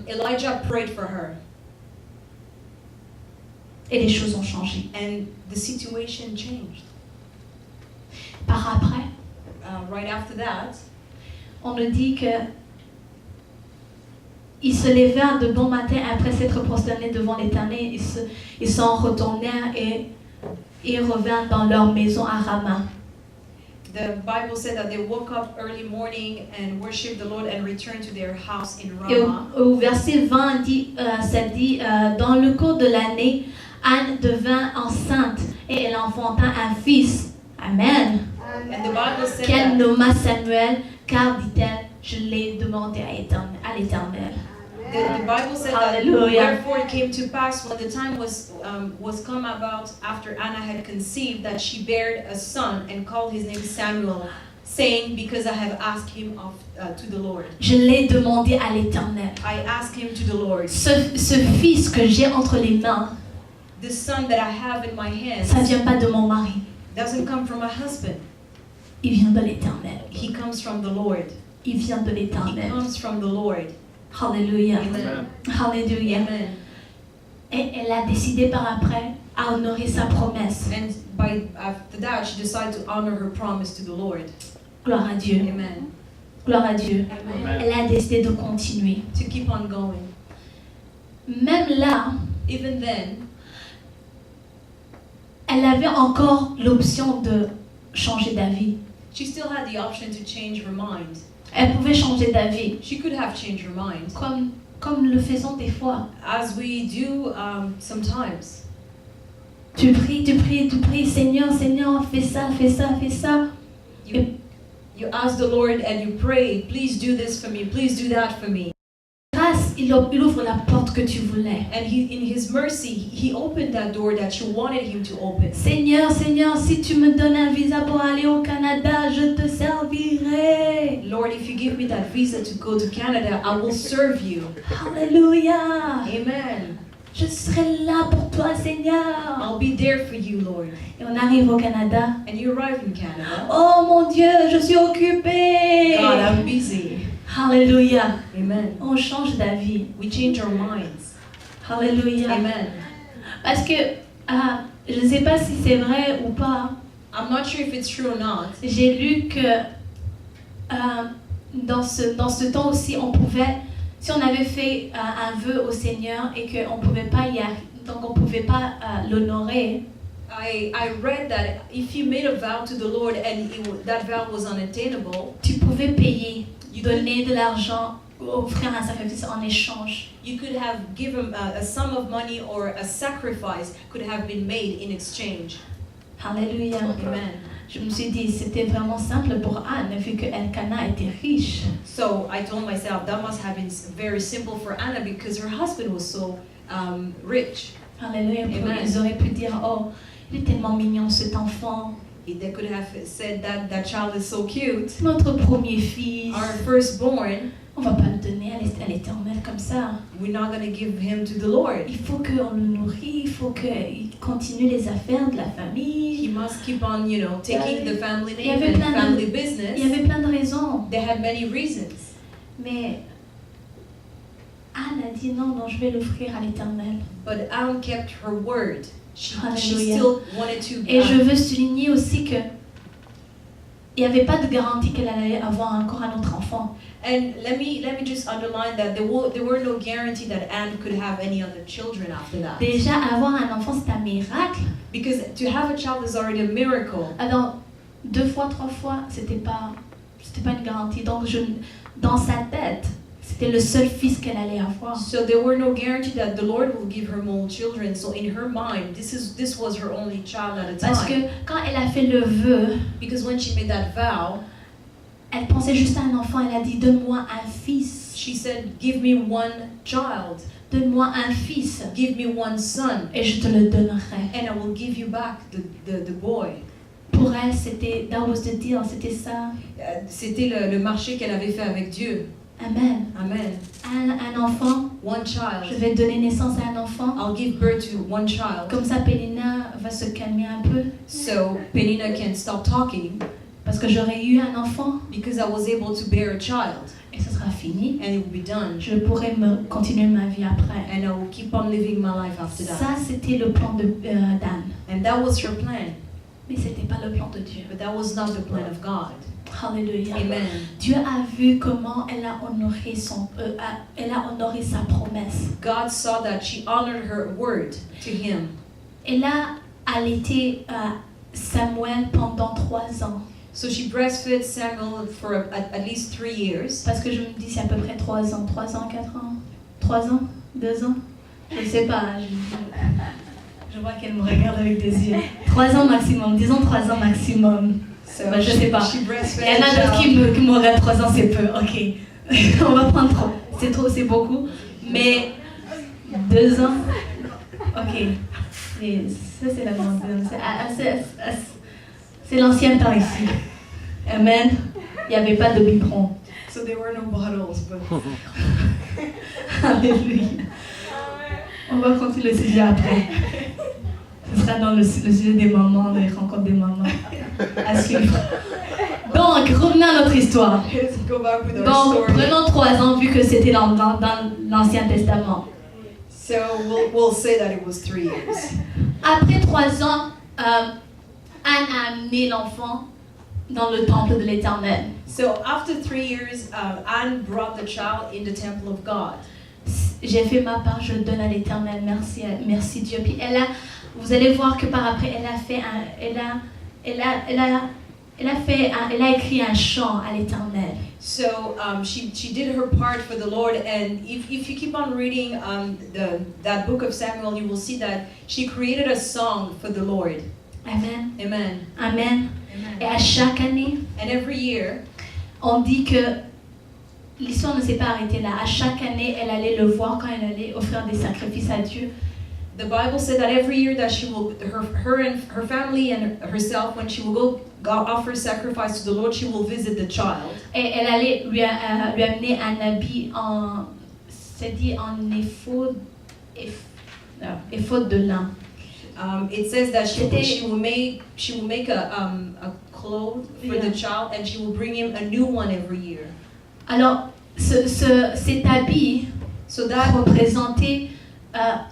Elijah prayed for her. Et les choses ont changé. And the situation changed. Par après, Right after that, on nous dit que ils se levèrent de bon matin après s'être prosternés devant l'Éternel. Ils s'en retournèrent et ils revinrent dans leur maison à Rama. the Bible said that they woke up early morning and worshiped the Lord and returned to their house in Et Ramah. au verset 20, ça dit, dans le cours de l'année, Anne devint enceinte et elle enfanta un fils. Amen. And the Bible said Qu'elle that, nomma Samuel, car dit-elle, je l'ai demandé à l'Éternel. the Bible said Hallelujah. that wherefore it came to pass when the time was come about after Anna had conceived that she bare a son and called his name Samuel, saying, because I have asked him to the Lord. Je l'ai demandé à l'Éternel. I asked him to the Lord. Ce fils que j'ai entre les mains, The son that I have in my hands ça ne vient pas de mon mari. doesn't come from my husband. Il vient de l'Éternel. He comes from the Lord. Il vient de He l'Éternel. comes from the Lord. Hallelujah. Amen. Hallelujah. Amen. Et elle a décidé par après à honorer sa promesse. And after that, she decided to honor her promise to the Lord. Gloire à Dieu. Amen. Gloire à Dieu. Amen. Elle a décidé de continuer. To keep on going. Même là, Even then, elle avait encore l'option de changer d'avis. she still had the option to change her mind. Elle pouvait changer d'avis, She could have changed her mind, comme le faisons des fois. as we do sometimes. Tu pries, Seigneur, Seigneur, fais ça, fais ça, fais ça. You ask the Lord and you pray, please do this for me, please do that for me. Grâce, il ouvre la porte que tu voulais. And in His mercy, He opened that door that you wanted Him to open. Seigneur, Seigneur, si tu me donnes un visa pour aller au Canada, je te servirai. Lord, if you give me that visa to go to Canada, I will serve you. Alléluia. Amen. Je serai là pour toi, Seigneur. I'll be there for you, Lord. Et on arrive au Canada. And you arrive in Canada. Oh mon Dieu, je suis occupée. God, I'm busy. Alléluia. Amen. On change d'avis. We change our minds. Alléluia. Amen. Parce que, je ne sais pas si c'est vrai ou pas, I'm not sure if it's true or not. j'ai lu que dans ce temps aussi, on pouvait, si on avait fait un vœu au Seigneur et qu'on ne pouvait pas donc on pouvait pas l'honorer, I read that if you made a vow to the Lord and that vow was unattainable, tu pouvais payer, donner de l'argent, offrir un sacrifice en échange. you could have given a sum of money or a sacrifice could have been made in exchange. Alléluia. Amen. Je me suis dit, c'était vraiment simple pour Anne, vu que Elkanah était riche. So I told myself that must have been very simple for Anna because her husband was so rich. Alléluia. Amen. Ils auraient pu dire, oh, il est tellement mignon cet enfant. They could have said that child is so cute. Notre premier fils. Our firstborn, On va pas le donner à l'Éternel comme ça. we're not going to give him to the Lord. Il faut qu'on le nourrit, il faut qu'il continue les affaires de la He famille. must keep on, taking the family Il y name avait and plein de- family Il y business. avait plein de raisons. They had many reasons. Mais Anne a dit non, je vais l'offrir à l'Éternel. But Anne kept her word. She Hallelujah. still wanted to. Et je veux souligner aussi que il n'y avait pas de garantie qu'elle allait avoir encore un autre enfant. And let me just underline that there were no guarantee that Anne could have any other children after that. Déjà, avoir un enfant, c'est un miracle. Because to have a child is already a miracle. Alors, 2 fois, 3 fois, c'était pas une garantie. Donc, dans sa tête, c'était le seul fils qu'elle allait avoir. So there were no guarantee that the Lord will give her more children. So in her mind, this was her only child at a time. Parce que quand elle a fait le vœu, Because when she made that vow, elle pensait juste à un enfant. Elle a dit, donne-moi un fils. she said, "Give me one child." donne-moi un fils give me one son, et je te le donnerai. and I will give you back the boy. Pour elle, c'était, that was the deal, c'était ça. C'était le marché qu'elle avait fait avec Dieu. Amen. Amen. Un enfant, One je child. vais donner naissance à un enfant. I'll give birth to one child. Comme ça, Pélina va se calmer un peu. So Penina can stop talking Parce que j'aurai eu un enfant because I was able to bear a child, et ce sera fini. and it will be done. Je pourrai continuer ma vie après. And I will keep on living my life after that. Ça, c'était le plan d'Anne. And that was her plan, Mais ce n'était pas le plan de Dieu. but that was not the plan of God. Alléluia. Amen. Dieu a vu comment elle a honoré, elle a honoré sa promesse. God saw that she honored her word to him. Elle a allaité Samuel pendant 3 ans. So she breastfed Samuel for at least 3 years. Parce que je me dis, c'est à peu près 3 ans. 3 ans, 4 ans 3 ans 2 ans Je ne sais pas. Je vois qu'elle me regarde avec des yeux. 3 ans maximum. Disons 3 ans maximum. So Bah, je sais pas. she breastfed Il y en a d'autres qui me regardent 3 ans, c'est peu. Ok. On va prendre 3. C'est trop, c'est beaucoup. Mais 2 ans, ok. Et ça, c'est la grande. C'est l'ancien temps ici. Amen. Il n'y avait pas de biberon. So there were no bottles, but Alléluia. On va continuer le sujet après. Ce sera dans le sujet des mamans, des rencontres des mamans. À suivre. Donc, revenons à notre histoire. let's go back with our Donc, story. prenons 3 ans vu que c'était dans l'Ancien Testament. So we'll say that it was 3 years. Après 3 ans, Anne a amené l'enfant dans le temple de l'Éternel. So after 3 years, Anne brought the child in the temple of God. J'ai fait ma part, je le donne à l'Éternel. Merci, merci Dieu. Puis vous allez voir que par après, elle a écrit un chant à l'Éternel. So she did her part for the Lord, and if you keep on reading that book of Samuel, you will see that she created a song for the Lord. Amen. Amen. Amen. Et Amen. à chaque année, And every year, on dit que l'histoire ne s'est pas arrêtée là. À chaque année, elle allait le voir quand elle allait offrir des sacrifices à Dieu. the Bible said that every year that she will, her and her family and herself, when she will go offer sacrifice to the Lord, she will visit the child. Et elle allait lui amener un habit c'est dit en éphod de lin. It says that she will make a cloth for the child, and she will bring him a new one every year. Alors, cet habit représentait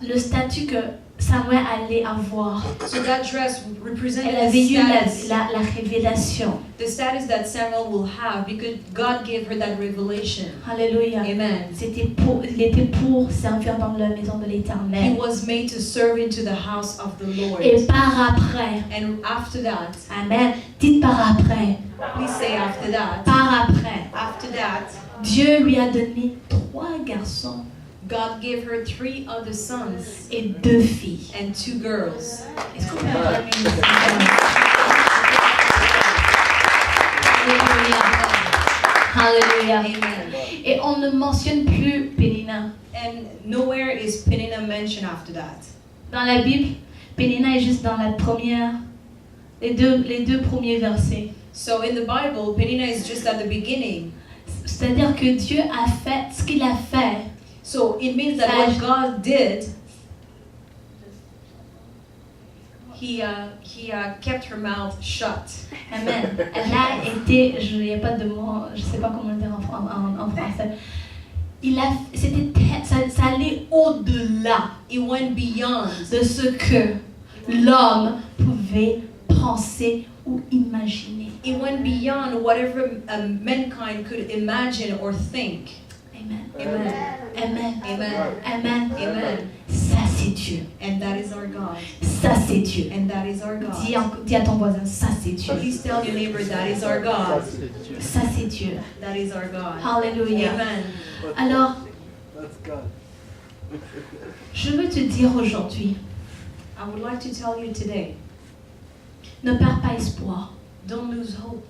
le statut que Samuel allait avoir. So that dress represented Elle avait eu the la révélation. status that Samuel will have because God gave her that revelation. Alléluia. Amen. Il était pour servir dans la maison de He l'Éternel. was made to serve into the house of the Lord. Et par après, And after that, amen, dites par après, please say after that. par après, After that, Dieu lui a donné 3 garçons God gave her 3 other sons et 2 filles. and 2 girls. Est-ce qu'on peut acclamer le Seigneur? Alléluia. Amen. Et on ne mentionne plus Pénina. And nowhere is Penina mentioned after that. Dans la Bible, Pénina est juste dans les deux premiers versets. So in the Bible, Penina is just at the beginning. C'est-à-dire que Dieu a fait ce qu'il a fait. So it means that what God did, He kept her mouth shut. Amen. Elle a été, je n'ai pas de mot, je ne sais pas comment le dire en français. Ça allait au-delà. It went beyond De ce que l'homme pouvait penser ou imaginer. It went beyond whatever mankind could imagine or think. Amen. Amen. Amen. Amen. Amen. Amen. Ça c'est Dieu. And that is our God. Ça c'est Dieu. And that is our God. Dis à ton voisin, ça c'est Dieu. Please tell your neighbor that is our God. Ça c'est Dieu. That is our God. Alléluia. Amen. Alors, je veux te dire aujourd'hui, I would like to tell you today, ne perds pas espoir. don't lose hope.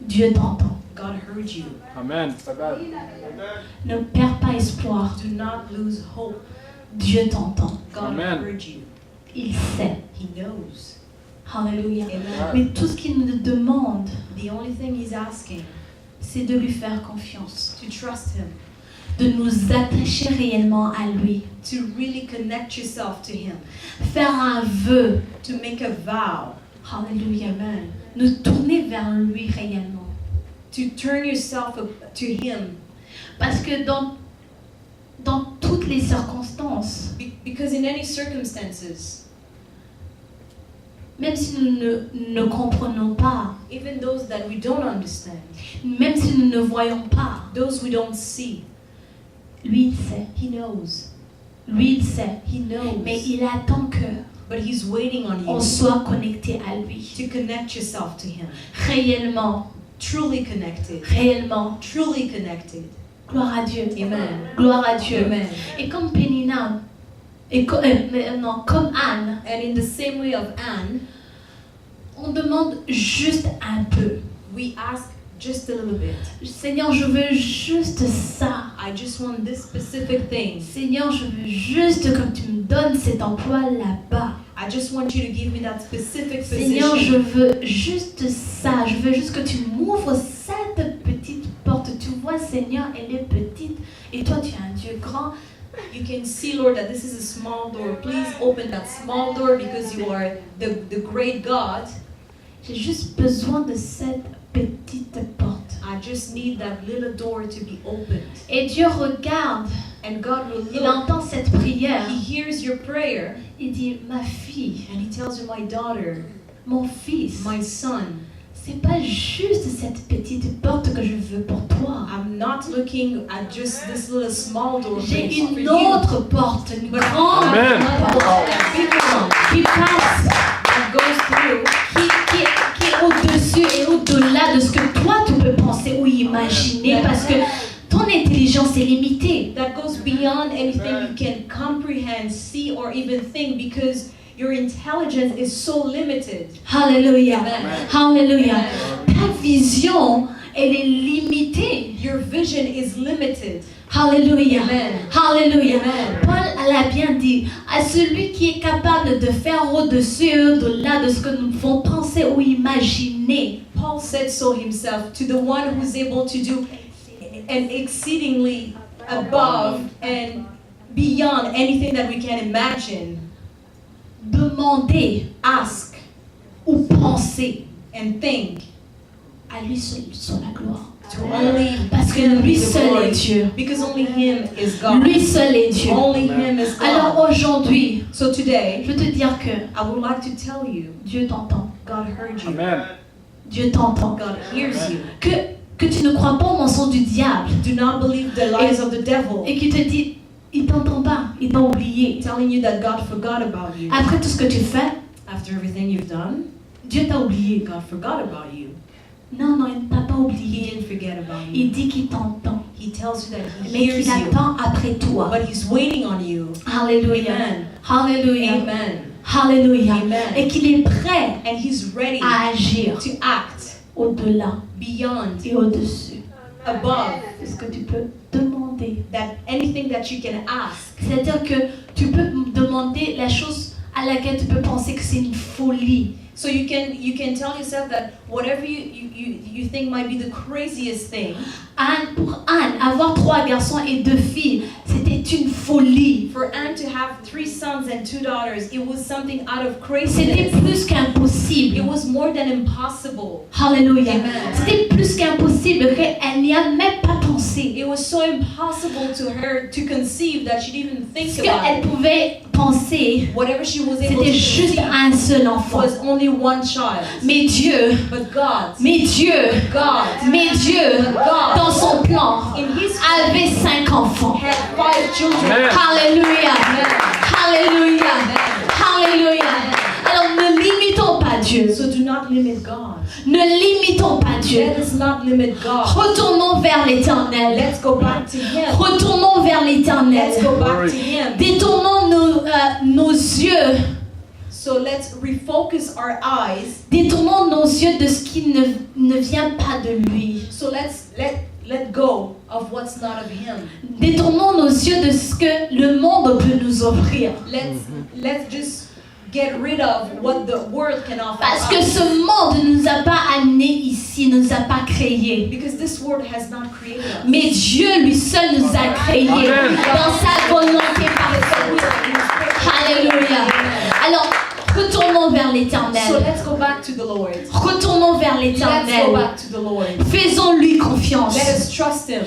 Dieu t'entend. God heard you. Amen. Ne perds pas espoir. Do not lose hope. Dieu t'entend. God Amen. heard you. Il sait. He knows. Alléluia. Amen. Mais tout ce qu'il nous demande, The only thing he's asking, c'est de lui faire confiance. to trust him, De nous attacher réellement à lui. to really connect yourself to him, Faire un vœu. to make a vow. Alléluia. Amen. Nous tourner vers lui réellement. To turn yourself to him. Parce que dans toutes les circonstances, Because in any circumstances, même si nous ne comprenons pas, even those that we don't understand, même si nous ne voyons pas, those we don't see, lui il sait. he knows. Lui il sait. He knows. Mais il attend que But he's waiting on on you soit connecté à lui. to connect yourself to him. Réellement. Truly connected. Réellement. Truly connected. Gloire à Dieu. Amen. Gloire à Dieu. Amen. Et comme Pénina, comme Anne, And in the same way of Anne, on demande juste un peu. we ask just a little bit. Seigneur, je veux juste ça. I just want this specific thing. Seigneur, je veux juste que tu me donnes cet emploi là-bas. I just want you to give me that specific Seigneur, je position. veux juste ça. Je veux juste que tu m'ouvres cette petite porte. Tu vois, Seigneur, elle est petite. Et toi, tu es un Dieu grand. You can see, Lord, that this is a small door. Please open that small door because you are the great God. J'ai juste besoin de cette petite porte. I just need that little door to be opened. Et Dieu regarde. And God will Il look. entend cette prière. He hears your prayer Il dit, ma fille, and he tells you, my daughter, mon fils, my son, c'est pas juste cette petite porte que je veux pour toi. I'm not looking at just this little small door J'ai for une you. autre porte, une But grande Amen. porte a big one qui passe, that goes through, qui est au-dessus et au-delà de ce que toi tu peux penser ou imaginer, parce que ton intelligence est limitée. that goes beyond anything you can comprehend, see, or even think, because your intelligence is so limited. Alléluia. Amen. Alléluia. Amen. Ta vision, elle est limitée. Your vision is limited. Alléluia. Amen. Alléluia. Amen. Paul l'a bien dit, à celui qui est capable de faire au-dessus et au-delà de ce que nous pouvons penser ou imaginer. Paul said so himself, to the one who's able to do and exceedingly above and beyond anything that we can imagine, Demander ask ou penser and think. à lui seul soit la gloire. To only Parce que him lui the seul glory, est Dieu. because only him is God. Lui seul est Dieu. Only him is Alors God. aujourd'hui, So today, je veux te dire que I would like to tell you, Dieu t'entend. God heard you. Amen. Dieu t'entend. God hears you. Que tu ne crois pas au mensonge du diable Do not believe the lies of the devil, et qui te dit, il t'entend pas, il t'a oublié. telling you that God forgot about you. Après tout ce que tu fais, After everything you've done, Dieu t'a oublié. God forgot about you. Non, non, il ne t'a pas He oublié. didn't forget about Il you. dit qu'il t'entend, He tells you that he mais hears qu'il you, attend après toi. but he's waiting on you. Alléluia. Amen. Alléluia. Amen. Alléluia. Amen. Et qu'il est prêt And he's ready à agir to act au-delà beyond, et au-dessus above, de ce que tu peux demander. that anything that you can ask. C'est-à-dire que tu peux demander la chose à laquelle tu peux penser que c'est une folie. So you can tell yourself that whatever you think might be the craziest thing. Pour Anne, avoir 3 garçons et 2 filles, c'était une folie. For Anne to have 3 sons and 2 daughters, it was something out of C'était craziness. plus qu'impossible. It was more than impossible. Alléluia. Amen. C'était plus qu'impossible qu'elle n'y a même pas pensé. It was so impossible to her to conceive that she didn't even think Ce about qu'elle it. pouvait penser, Whatever she was able to c'était juste conceive un seul enfant. was only one child. Mais Dieu, But God, mais Dieu, God, mais Dieu, God, dans son plan, in His avait 5 enfants. had 5 children. Amen. Alléluia. Alléluia. Alléluia. Alors ne limitons pas Dieu. So do not limit God. Ne limitons pas Dieu. Let us not limit God. Retournons vers l'Éternel. Let's go back to Him. Retournons vers l'Éternel. Let's go back to Him. Détournons nos yeux So let's refocus our eyes. Détournons nos yeux de ce qui ne vient pas de lui. So let go of what's not of him. Détournons nos yeux de ce que le monde peut nous offrir. Let's just get rid of what the world can offer Parce que us. ce monde ne nous a pas amenés ici, ne nous a pas créés. Because this world has not created us. Mais Dieu lui seul nous a créés dans sa volonté parfaite. Alléluia. Alors, retournons vers So l'Éternel. let's go back to the Lord. Retournons vers Let's go l'Éternel. back to the Lord. Faisons-lui confiance. Let us trust him.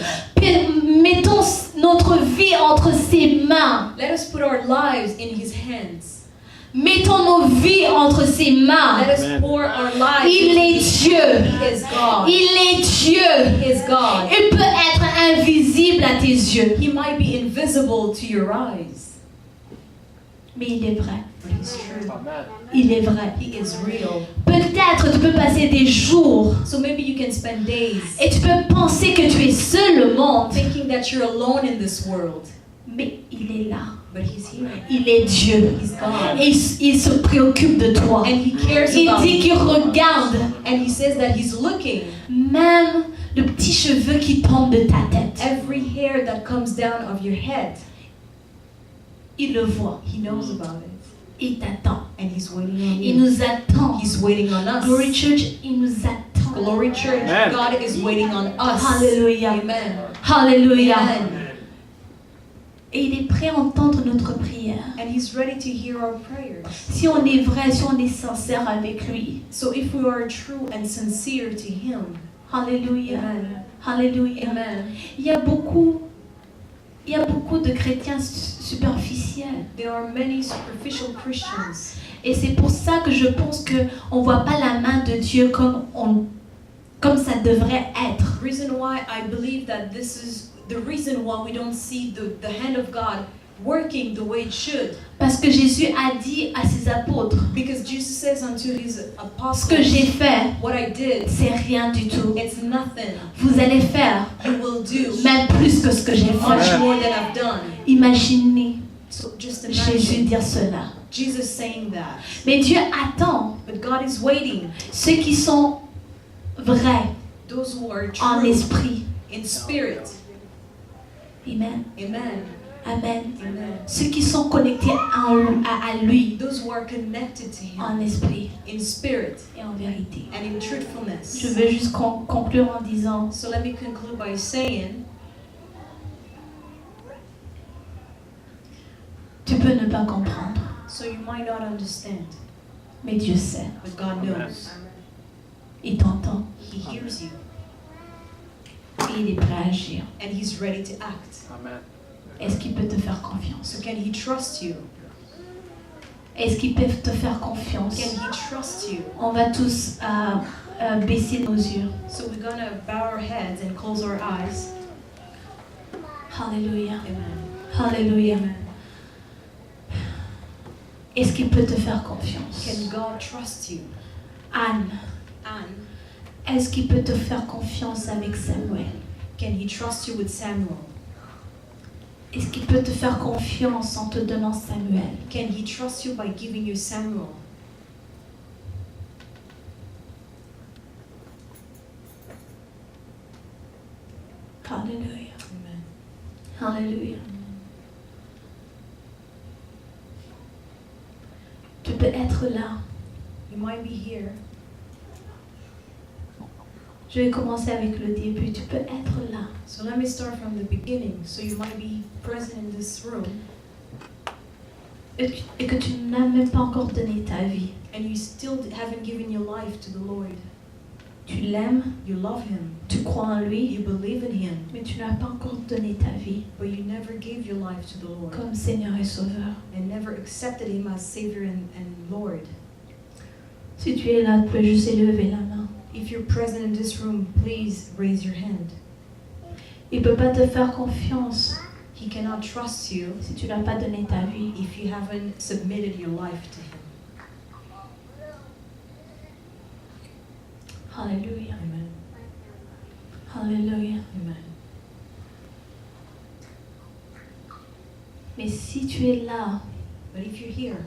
Mettons notre vie entre ses mains. Let us put our lives in his hands. Mettons nos vies entre ses mains. Let us Amen. pour our lives Il into est his Dieu. hands. He is God. Il est Dieu. He is God. Il peut être invisible à tes yeux. He might be invisible to your eyes, Mais il est vrai. but he's true. Amen. Il est vrai. He is real. Peut-être tu peux passer des jours So maybe you can spend days et tu peux penser que tu es seul au monde. thinking that you're alone in this world, Mais il est là. but he's here. Il est Dieu. He's God. Et il se préoccupe de toi. And he cares Il about dit you. qu'il regarde And he says that he's looking. même le petit cheveu qui tombe de ta tête. Every hair that comes down of your head, Il le voit. he knows about it. Il t'attend. And he's waiting on Il you. nous attend. He's waiting on us. Glory Church, il nous attend. Glory Church, Amen. God is waiting on us. Alléluia. Amen. Alléluia. Amen. Et il est prêt à entendre notre prière. And he's ready to hear our prayers. Si on est vrai, si on est sincère avec lui. So if we are true and sincere to him, Alléluia. Amen. Alléluia. Amen. Il y a beaucoup de chrétiens superficiels. There are many superficial Christians. Et c'est pour ça que je pense qu'on ne voit pas la main de Dieu comme ça devrait être. The reason why I believe that this is the reason why we don't see the hand of God working the way it should. Parce que Jésus a dit à ses apôtres, Because Jesus says unto his ce apostles, que j'ai fait, what I did, c'est rien du tout. it's nothing. Vous allez faire You will do même plus que ce que j'ai much fait. more than I've done. Imaginez So just Jésus imagine dire cela. Jesus saying that. Mais Dieu attend But God is waiting. ceux qui sont vrais Those who are en true esprit. in spirit. Amen. Amen. Amen. Amen. Ceux qui sont connectés à lui Those who are connected to him en esprit in spirit et en vérité. and in truthfulness. Je veux juste conclure en disant, So let me conclude by saying, tu peux ne pas comprendre, so you might not understand, mais Dieu sait. but God knows. Il t'entend He hears you et il est prêt à agir. and he's ready to act. Amen. Est-ce qu'il peut te faire confiance? So can he trust you? Est-ce qu'il peut te faire confiance? Can he trust you? On va tous baisser nos yeux. So we're gonna bow our heads and close our eyes. Alléluia. Amen. Alléluia. Amen. Est-ce qu'il peut te faire confiance? Can God trust you? Anne, And est-ce qu'il peut te faire confiance avec Samuel? can he trust you with Samuel? Est-ce qu'il peut te faire confiance en te donnant Samuel? Can he trust you by giving you Samuel? Alléluia. Amen. Alléluia. Tu peux être là. You might be here. Je vais commencer avec le début. Tu peux être là. So let me start from the beginning. So you might be present in this room Et que tu n'as même pas encore donné ta vie. and you still haven't given your life to the Lord. Tu l'aimes, You love him. tu crois en lui, You believe in him, mais tu n'as pas encore donné ta vie but you never gave your life to the Lord comme Seigneur et Sauveur. and never accepted him as Savior and Lord. Si tu es là, tu peux juste élever la main. If you're present in this room, please raise your hand. Il ne peut pas te faire confiance He cannot trust you si tu n'as pas donné ta vie. if you haven't submitted your life to him. Alléluia. Amen. Alléluia. Amen. Mais si tu es là But if you're here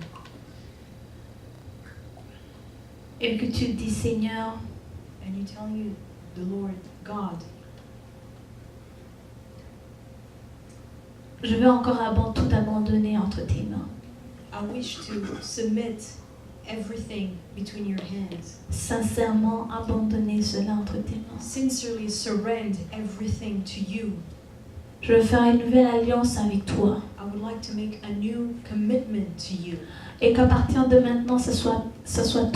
et que tu te dis Seigneur, and you tell you, the Lord God, je veux encore tout abandonner entre tes mains. I wish to submit everything between your hands. Sincèrement abandonner cela entre tes mains. Sincerely surrender everything to you. Je veux faire une nouvelle alliance avec toi. I would like to make a new commitment to you. Et qu'à partir de maintenant, ce soit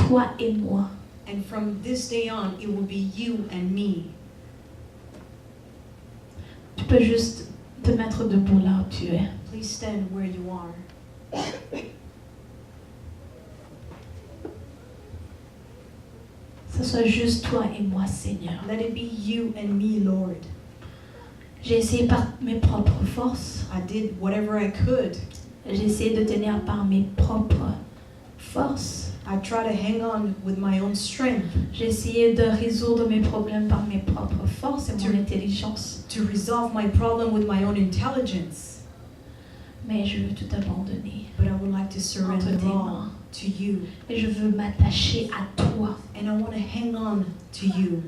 toi et moi. And from this day on, it will be you and me. Tu peux juste te mettre debout là où tu es. Please stand where you are. Ce soit juste toi et moi, Seigneur. Let it be you and me, Lord. J'ai essayé par mes propres forces. I did whatever I could. J'ai essayé de tenir par mes propres forces. I try to hang on with my own strength. J'ai essayé de résoudre mes problèmes par mes propres forces et mon intelligence. To resolve my problem with my own intelligence. Mais je veux tout abandonner But I would like to entre surrender tes all mains. to you. Et je veux m'attacher à toi. And I want to hang on to you.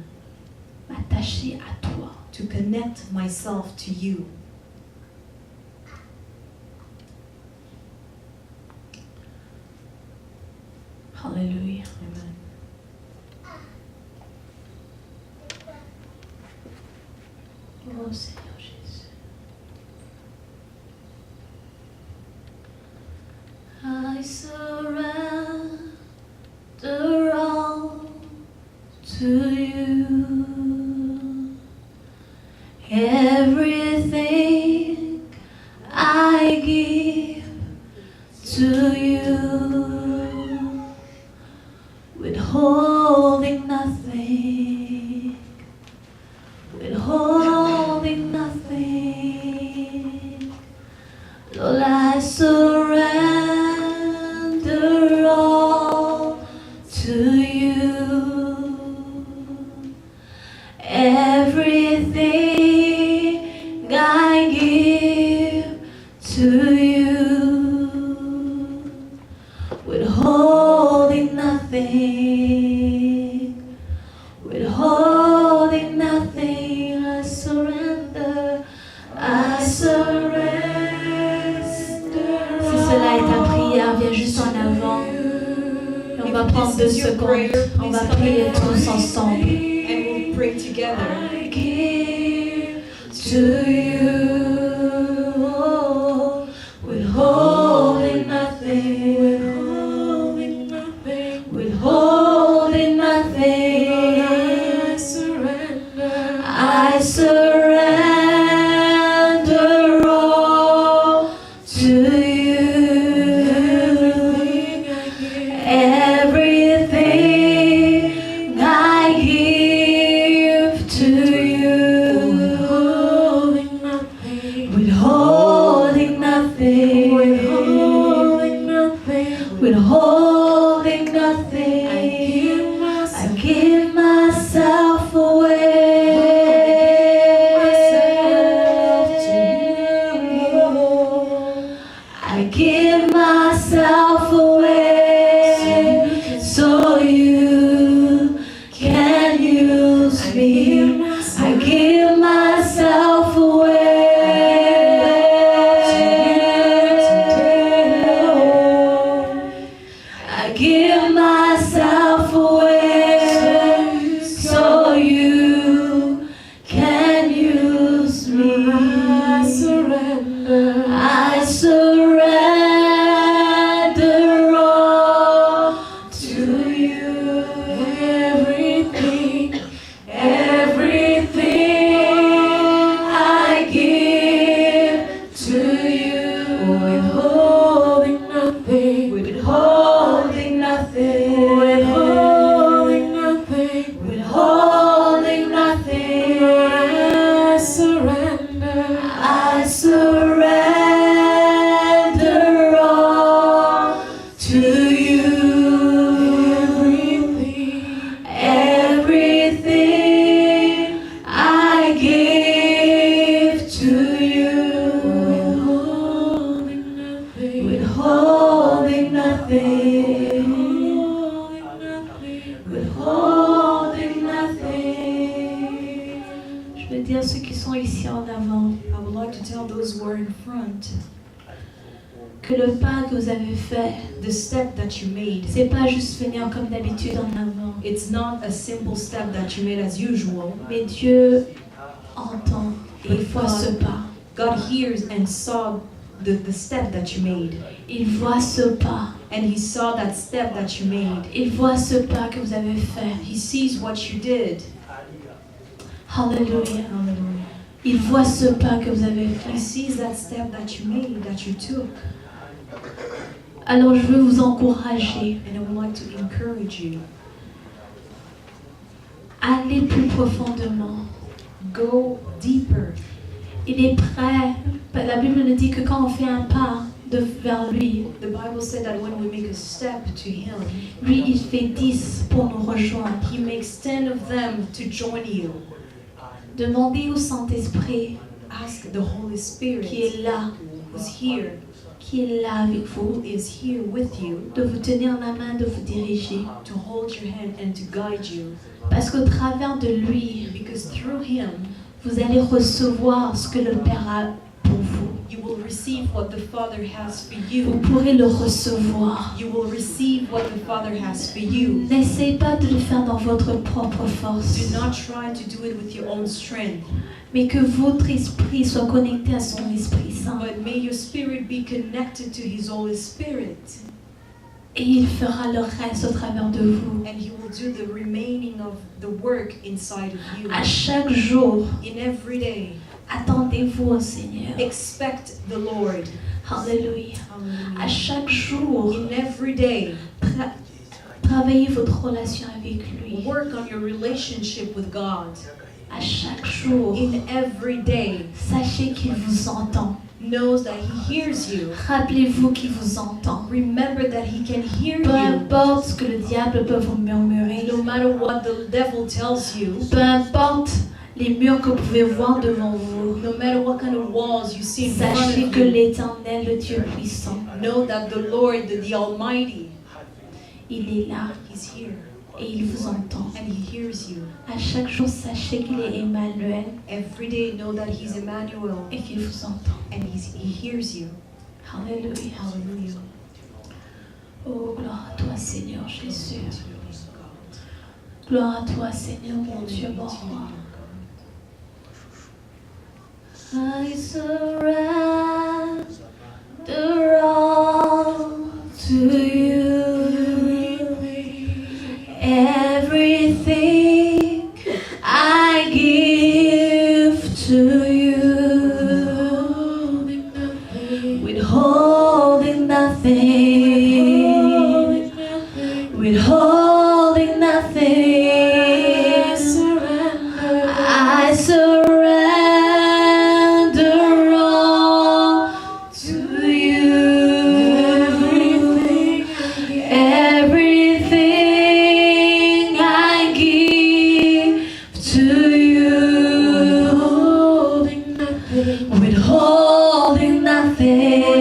M'attacher à toi. To connect myself to you. Alléluia. Amen. Oh Seigneur Jésus. I surrender all to you. Everything I give to you. Withholding nothing. Withholding nothing. Lord, I surrender all to you. Everything I give to you. Withholding nothing. Withholding nothing. I surrender. I surrender. Si cela est ta prière, viens juste en avant. Et on va prendre 2 secondes. On va prier tous ensemble. And we'll pray together. I give to you. Withholding nothing. Withholding nothing. Withholding nothing. I surrender. I surrender all to you. Everything I give to you. Withholding nothing. Withholding nothing. Withholding nothing. I give myself away. I give myself away so you can use me. I give myself away. I give myself away so you can use me. I surrender. I surrender all to you. Everything I give to you. Withholding nothing. Withholding nothing. Withholding nothing. Withholding nothing. I surrender. I surrender all to you. Everything I give to you. Withholding nothing. ici en avant I would like to tell those who are in front, que le pas que vous avez fait, the step that you made, c'est pas juste venir comme d'habitude en avant, it's not a simple step that you made as usual. mais Dieu entend et il voit ce pas. God hears and saw the step that you made. Il voit ce pas. And He saw that step that you made. Il voit ce pas que vous avez fait. He sees what you did. Hallelujah. Hallelujah. Il voit ce pas que vous avez He fait. sees that step that you made, that you took. Alors je veux vous encourager. And I would like to encourage you. Allez plus profondément. Go deeper. Il est prêt. La Bible nous dit que quand on fait un pas vers lui, The Bible said that when we make a step to Him, lui il fait 10 pour nous rejoindre. He makes 10 of them to join you. Demandez au Saint-Esprit Ask the Holy qui Spirit est là, who's here, qui est là avec who vous, is here with you, de vous tenir la main, de vous diriger. to hold your hand and to guide you. Parce qu'au travers de lui, Because through Him, vous allez recevoir ce que le Père a pour vous. you will receive what the Father has for Vous you. pourrez le recevoir. You will receive what the Father has for you. N'essayez pas de le faire dans votre propre force, Do not try to do it with your own strength, mais que votre esprit soit connecté à son Esprit Saint. but may your spirit be connected to His Holy Spirit, Et il fera le reste au travers de vous. and He will do the remaining of the work inside of you. À chaque jour, In every day, attendez-vous au Seigneur. expect the Lord. Alléluia. À Hallelujah. chaque jour, In every day, travaillez votre relation avec lui. work on your relationship with God. À chaque jour, In every day, sachez qu'il vous entend. knows that He hears you. Rappelez-vous qu'il vous entend. Remember that He can hear Peu you. importe ce que le diable peut vous murmurer, No matter what the devil tells you, peu importe les murs que vous pouvez voir devant vous, no matter what kind of walls you see in front sachez of que you, l'Éternel, le Dieu puissant, know that the Lord, the Almighty, il est là He's here et il vous entend. and He hears you. À chaque jour, sachez qu'il est Emmanuel Every day, know that He's Emmanuel et qu'il vous entend. and He hears you. Alléluia. Hallelujah. Oh, gloire à toi, Seigneur Jésus. Gloire à toi, Seigneur, mon Dieu, mon roi. I surrender all to you. Everything I give to you. Withholding nothing. Withholding nothing. I surrender all to you. Everything I give to you. Withholding nothing.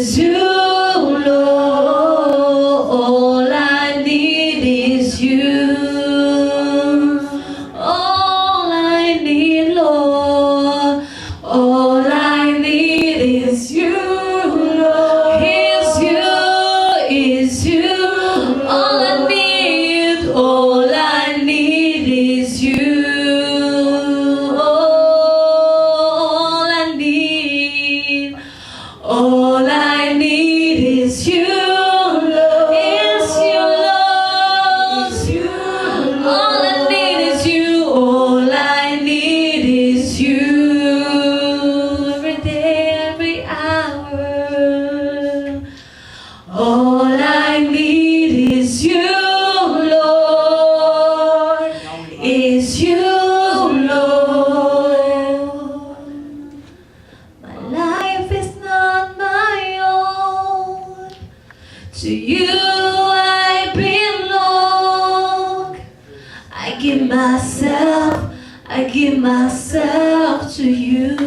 is you, Lord. All I need is you. All I need, Lord. All I need is you, Lord. Is you. All I need, all I need is you. All I need, all I need is you, Lord. Is you, Lord. Is you. All I need is you. All I need is you. Every day, every hour. All I need is you, Lord. Is you, Lord. My life is not my own. To you I belong. I give myself to you.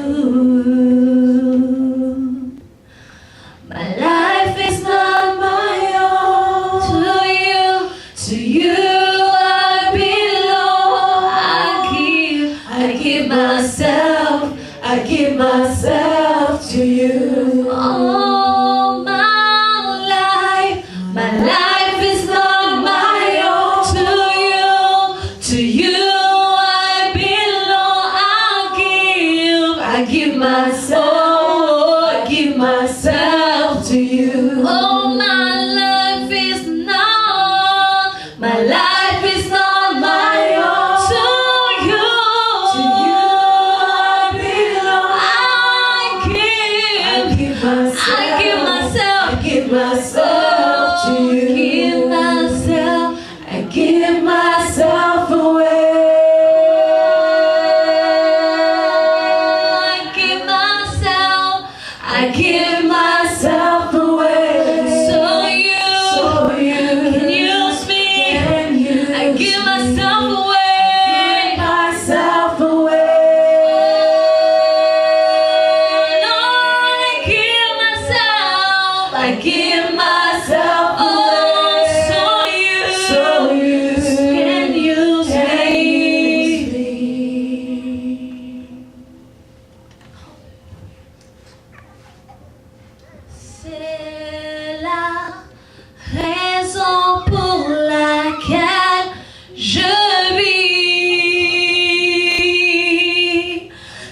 My life is not my own. To you I belong. I give myself to you. Oh, my life is not my own. To you I belong. I give myself to you. Oh, my life is not my own. To you I belong. I give myself to you. I give myself away. I give myself away. So you can use me. I give myself away. Lord, I give myself away. So you can use me. C'est la raison pour laquelle je vis.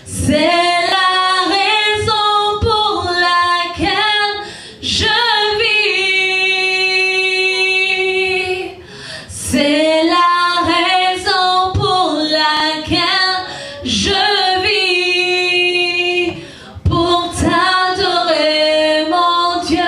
C'est la raison pour laquelle je vis. C'est la raison pour laquelle je vis. Pour t'adorer, mon Dieu.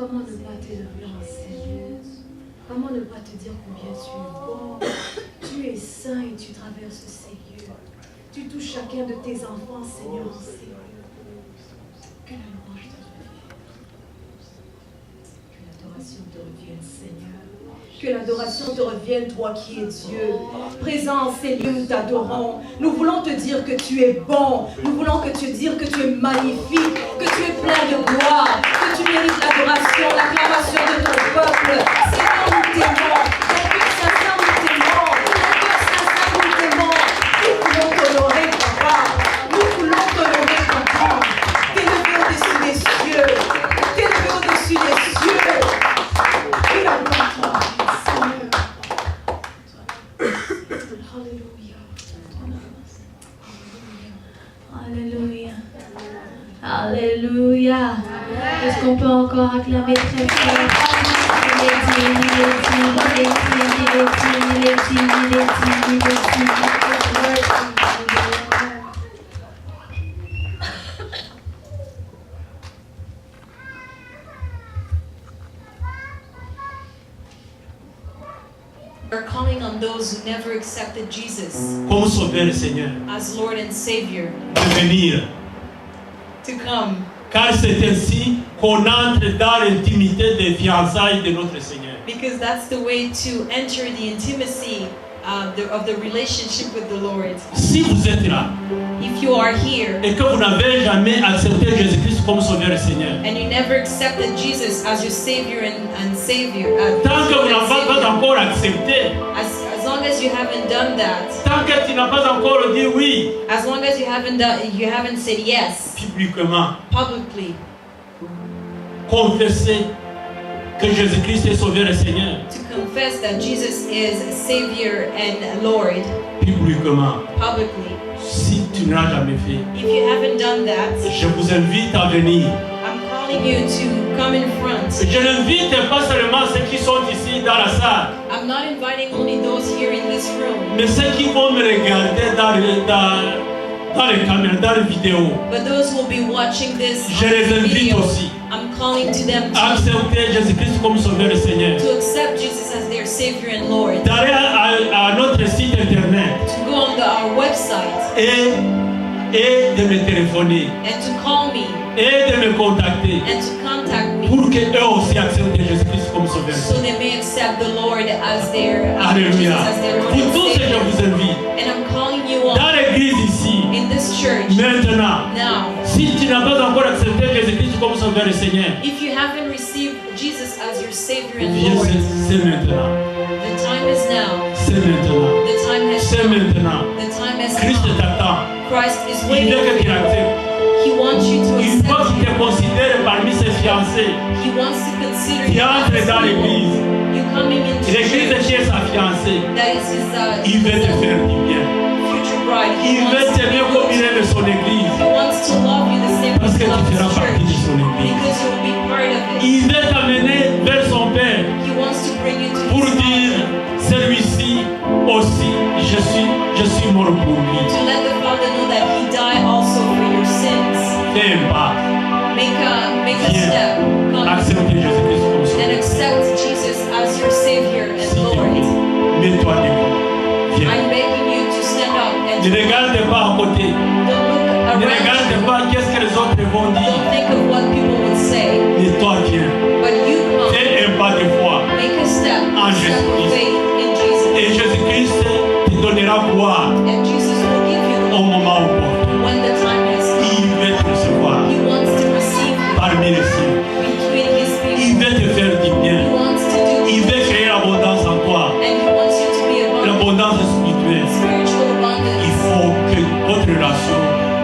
comment ne pas t'élever en Seigneur? Comment ne pas te dire combien tu es bon? Tu es saint et tu traverses, Seigneur. Tu touches chacun de tes enfants, Seigneur, en Seigneur. Que la louange te revienne. Que l'adoration te revienne, Seigneur. Que l'adoration te revienne, toi qui es Dieu. Présent en ces lieux, nous t'adorons. Nous voulons te dire que tu es bon. Nous voulons que tu dises que tu es magnifique, que tu es plein de gloire, que tu mérites l'adoration, l'acclamation de ton peuple. Seigneur, nous t'aimons. D'un cœur sincère, nous t'aimons. D'un cœur sincère, nous t'aimons. Nous voulons t'honorer, papa. Nous voulons t'honorer, papa. T'élever au-dessus des cieux. T'élever au-dessus des cieux. Et la gloire, toi. Alléluia. Alléluia. Est-ce qu'on peut encore acclamer très fort? Il est digne, il est digne, il est digne, il est digne, il est digne, il est digne, il est digne. We're calling on those who never accepted Jesus comme sauveur, Seigneur, as Lord and Savior de venir. to come. Car c'est ainsi qu'on entre dans l'intimité des fiançailles de notre Seigneur. Because that's the way to enter the intimacy of the relationship with the Lord. Si vous êtes là If you are here et que vous n'avez jamais accepté Jésus-Christ comme sauveur et Seigneur, and you never accepted Jesus as your Savior and Savior, tant que vous n'avez pas encore accepté, as long as you haven't done that, tant que tu n'as pas encore dit oui as long as you haven't said yes publiquement, publicly confessez que Jésus-Christ est sauveur et Seigneur to confess that Jesus is Savior and Lord publiquement. publicly. Si tu ne l'as jamais fait, If you haven't done that, je vous invite à venir. I'm calling you to come in front. Je n'invite pas seulement ceux qui sont ici dans la salle, I'm not inviting only those here in this room, mais ceux qui vont me regarder dans les caméras, dans les vidéos. but those who will be watching this Je on les the invite video. aussi I'm calling to them à accepter Jésus-Christ comme sauveur et Seigneur. to accept Jesus as their Savior and Lord, D'aller à notre site internet to go on our website et de me téléphoner and to call me et de me contacter and to contact me pour qu'eux aussi acceptent Jésus-Christ comme sauveur. so they may accept the Lord as their Jesus Alléluia. as their Lord Pour and tous, je Savior. vous invite And I'm calling you on dans l'église ici, in this church maintenant. now. Si tu n'as pas encore accepté Jésus-Christ comme sauveur et Seigneur, If you haven't received Jesus as your Savior and viens, Lord, c'est maintenant. the time is now. C'est maintenant. The time has C'est come. maintenant. The time has Christ come. t'attend. Christ is Il waiting veut for que tu you. l'acceptes. He wants you to Il veut accept qu'il te him. considère parmi ses fiancés. He wants to consider Tu you as entres his dans people. l'église. You coming into L'église church. qui est sa fiancée. That is his Il veut te faire du bien. future bride. He Il veut wants to t'aimer comme il aime son église. He wants to love you the same Parce as que he tu loves feras his partie de church. son église. Because you will be part of it. Il veut t'amener vers son Père He wants to bring you to pour his dire, Father. celui-ci aussi, je suis mort pour lui. To let the Father know that he died also for your sins. Fais un pas. Make a Viens. step. Come Accepte Jésus-Christ comme and sauveur. accept Jesus as your Savior S'il and te Lord. plaît, mets-toi debout. Viens. I'm begging you to stand up and Ne regarde pas à côté. don't look Ne around regarde you. pas qu'est-ce que les autres vont dire. Don't think of what people would say, Mais toi, viens. but you come. Fais un pas de foi. Make a step. En A step of Jésus-Christ. faith in Et Jesus. Jésus-Christ te donnera gloire And Jesus will give you au moment opportun. when the time has come. Il veut te recevoir He wants to receive you parmi les siens. between his Il people. veut te faire du He bien. wants to do Il veut créer l'abondance en toi. and he wants you to be abundant, L'abondance spirituelle. spiritual Il abundance. faut que votre relation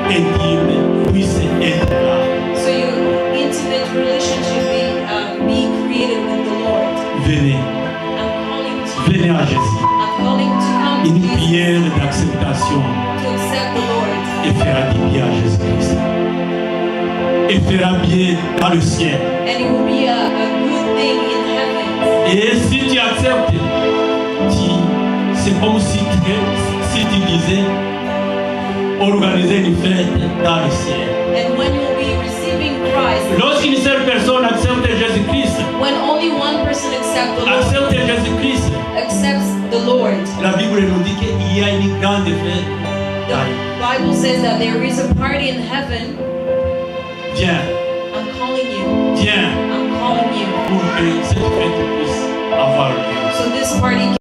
intime puisse être là. So your intimate relationship be created with the Lord. Venez. I'm calling to Venez à Jésus. I'm calling to come to Une Jesus prière d'acceptation to accept the Lord et fera du bien à Jésus-Christ. Et fera bien dans le ciel. and it will be a good thing in heaven. Et si tu acceptes, c'est comme si tu disais organiser une fête dans le ciel. And when you will be receiving receiving Christ, lorsqu'une seule personne accepte Jésus-Christ, when only one person accepts the Lord, accepte Jésus-Christ, accepts the Lord, la Bible nous dit qu'il y a une grande fête. the Bible says that there is a party in heaven. Viens, I'm calling you. viens, I'm calling you. pour que cette fête puisse avoir lieu. So this party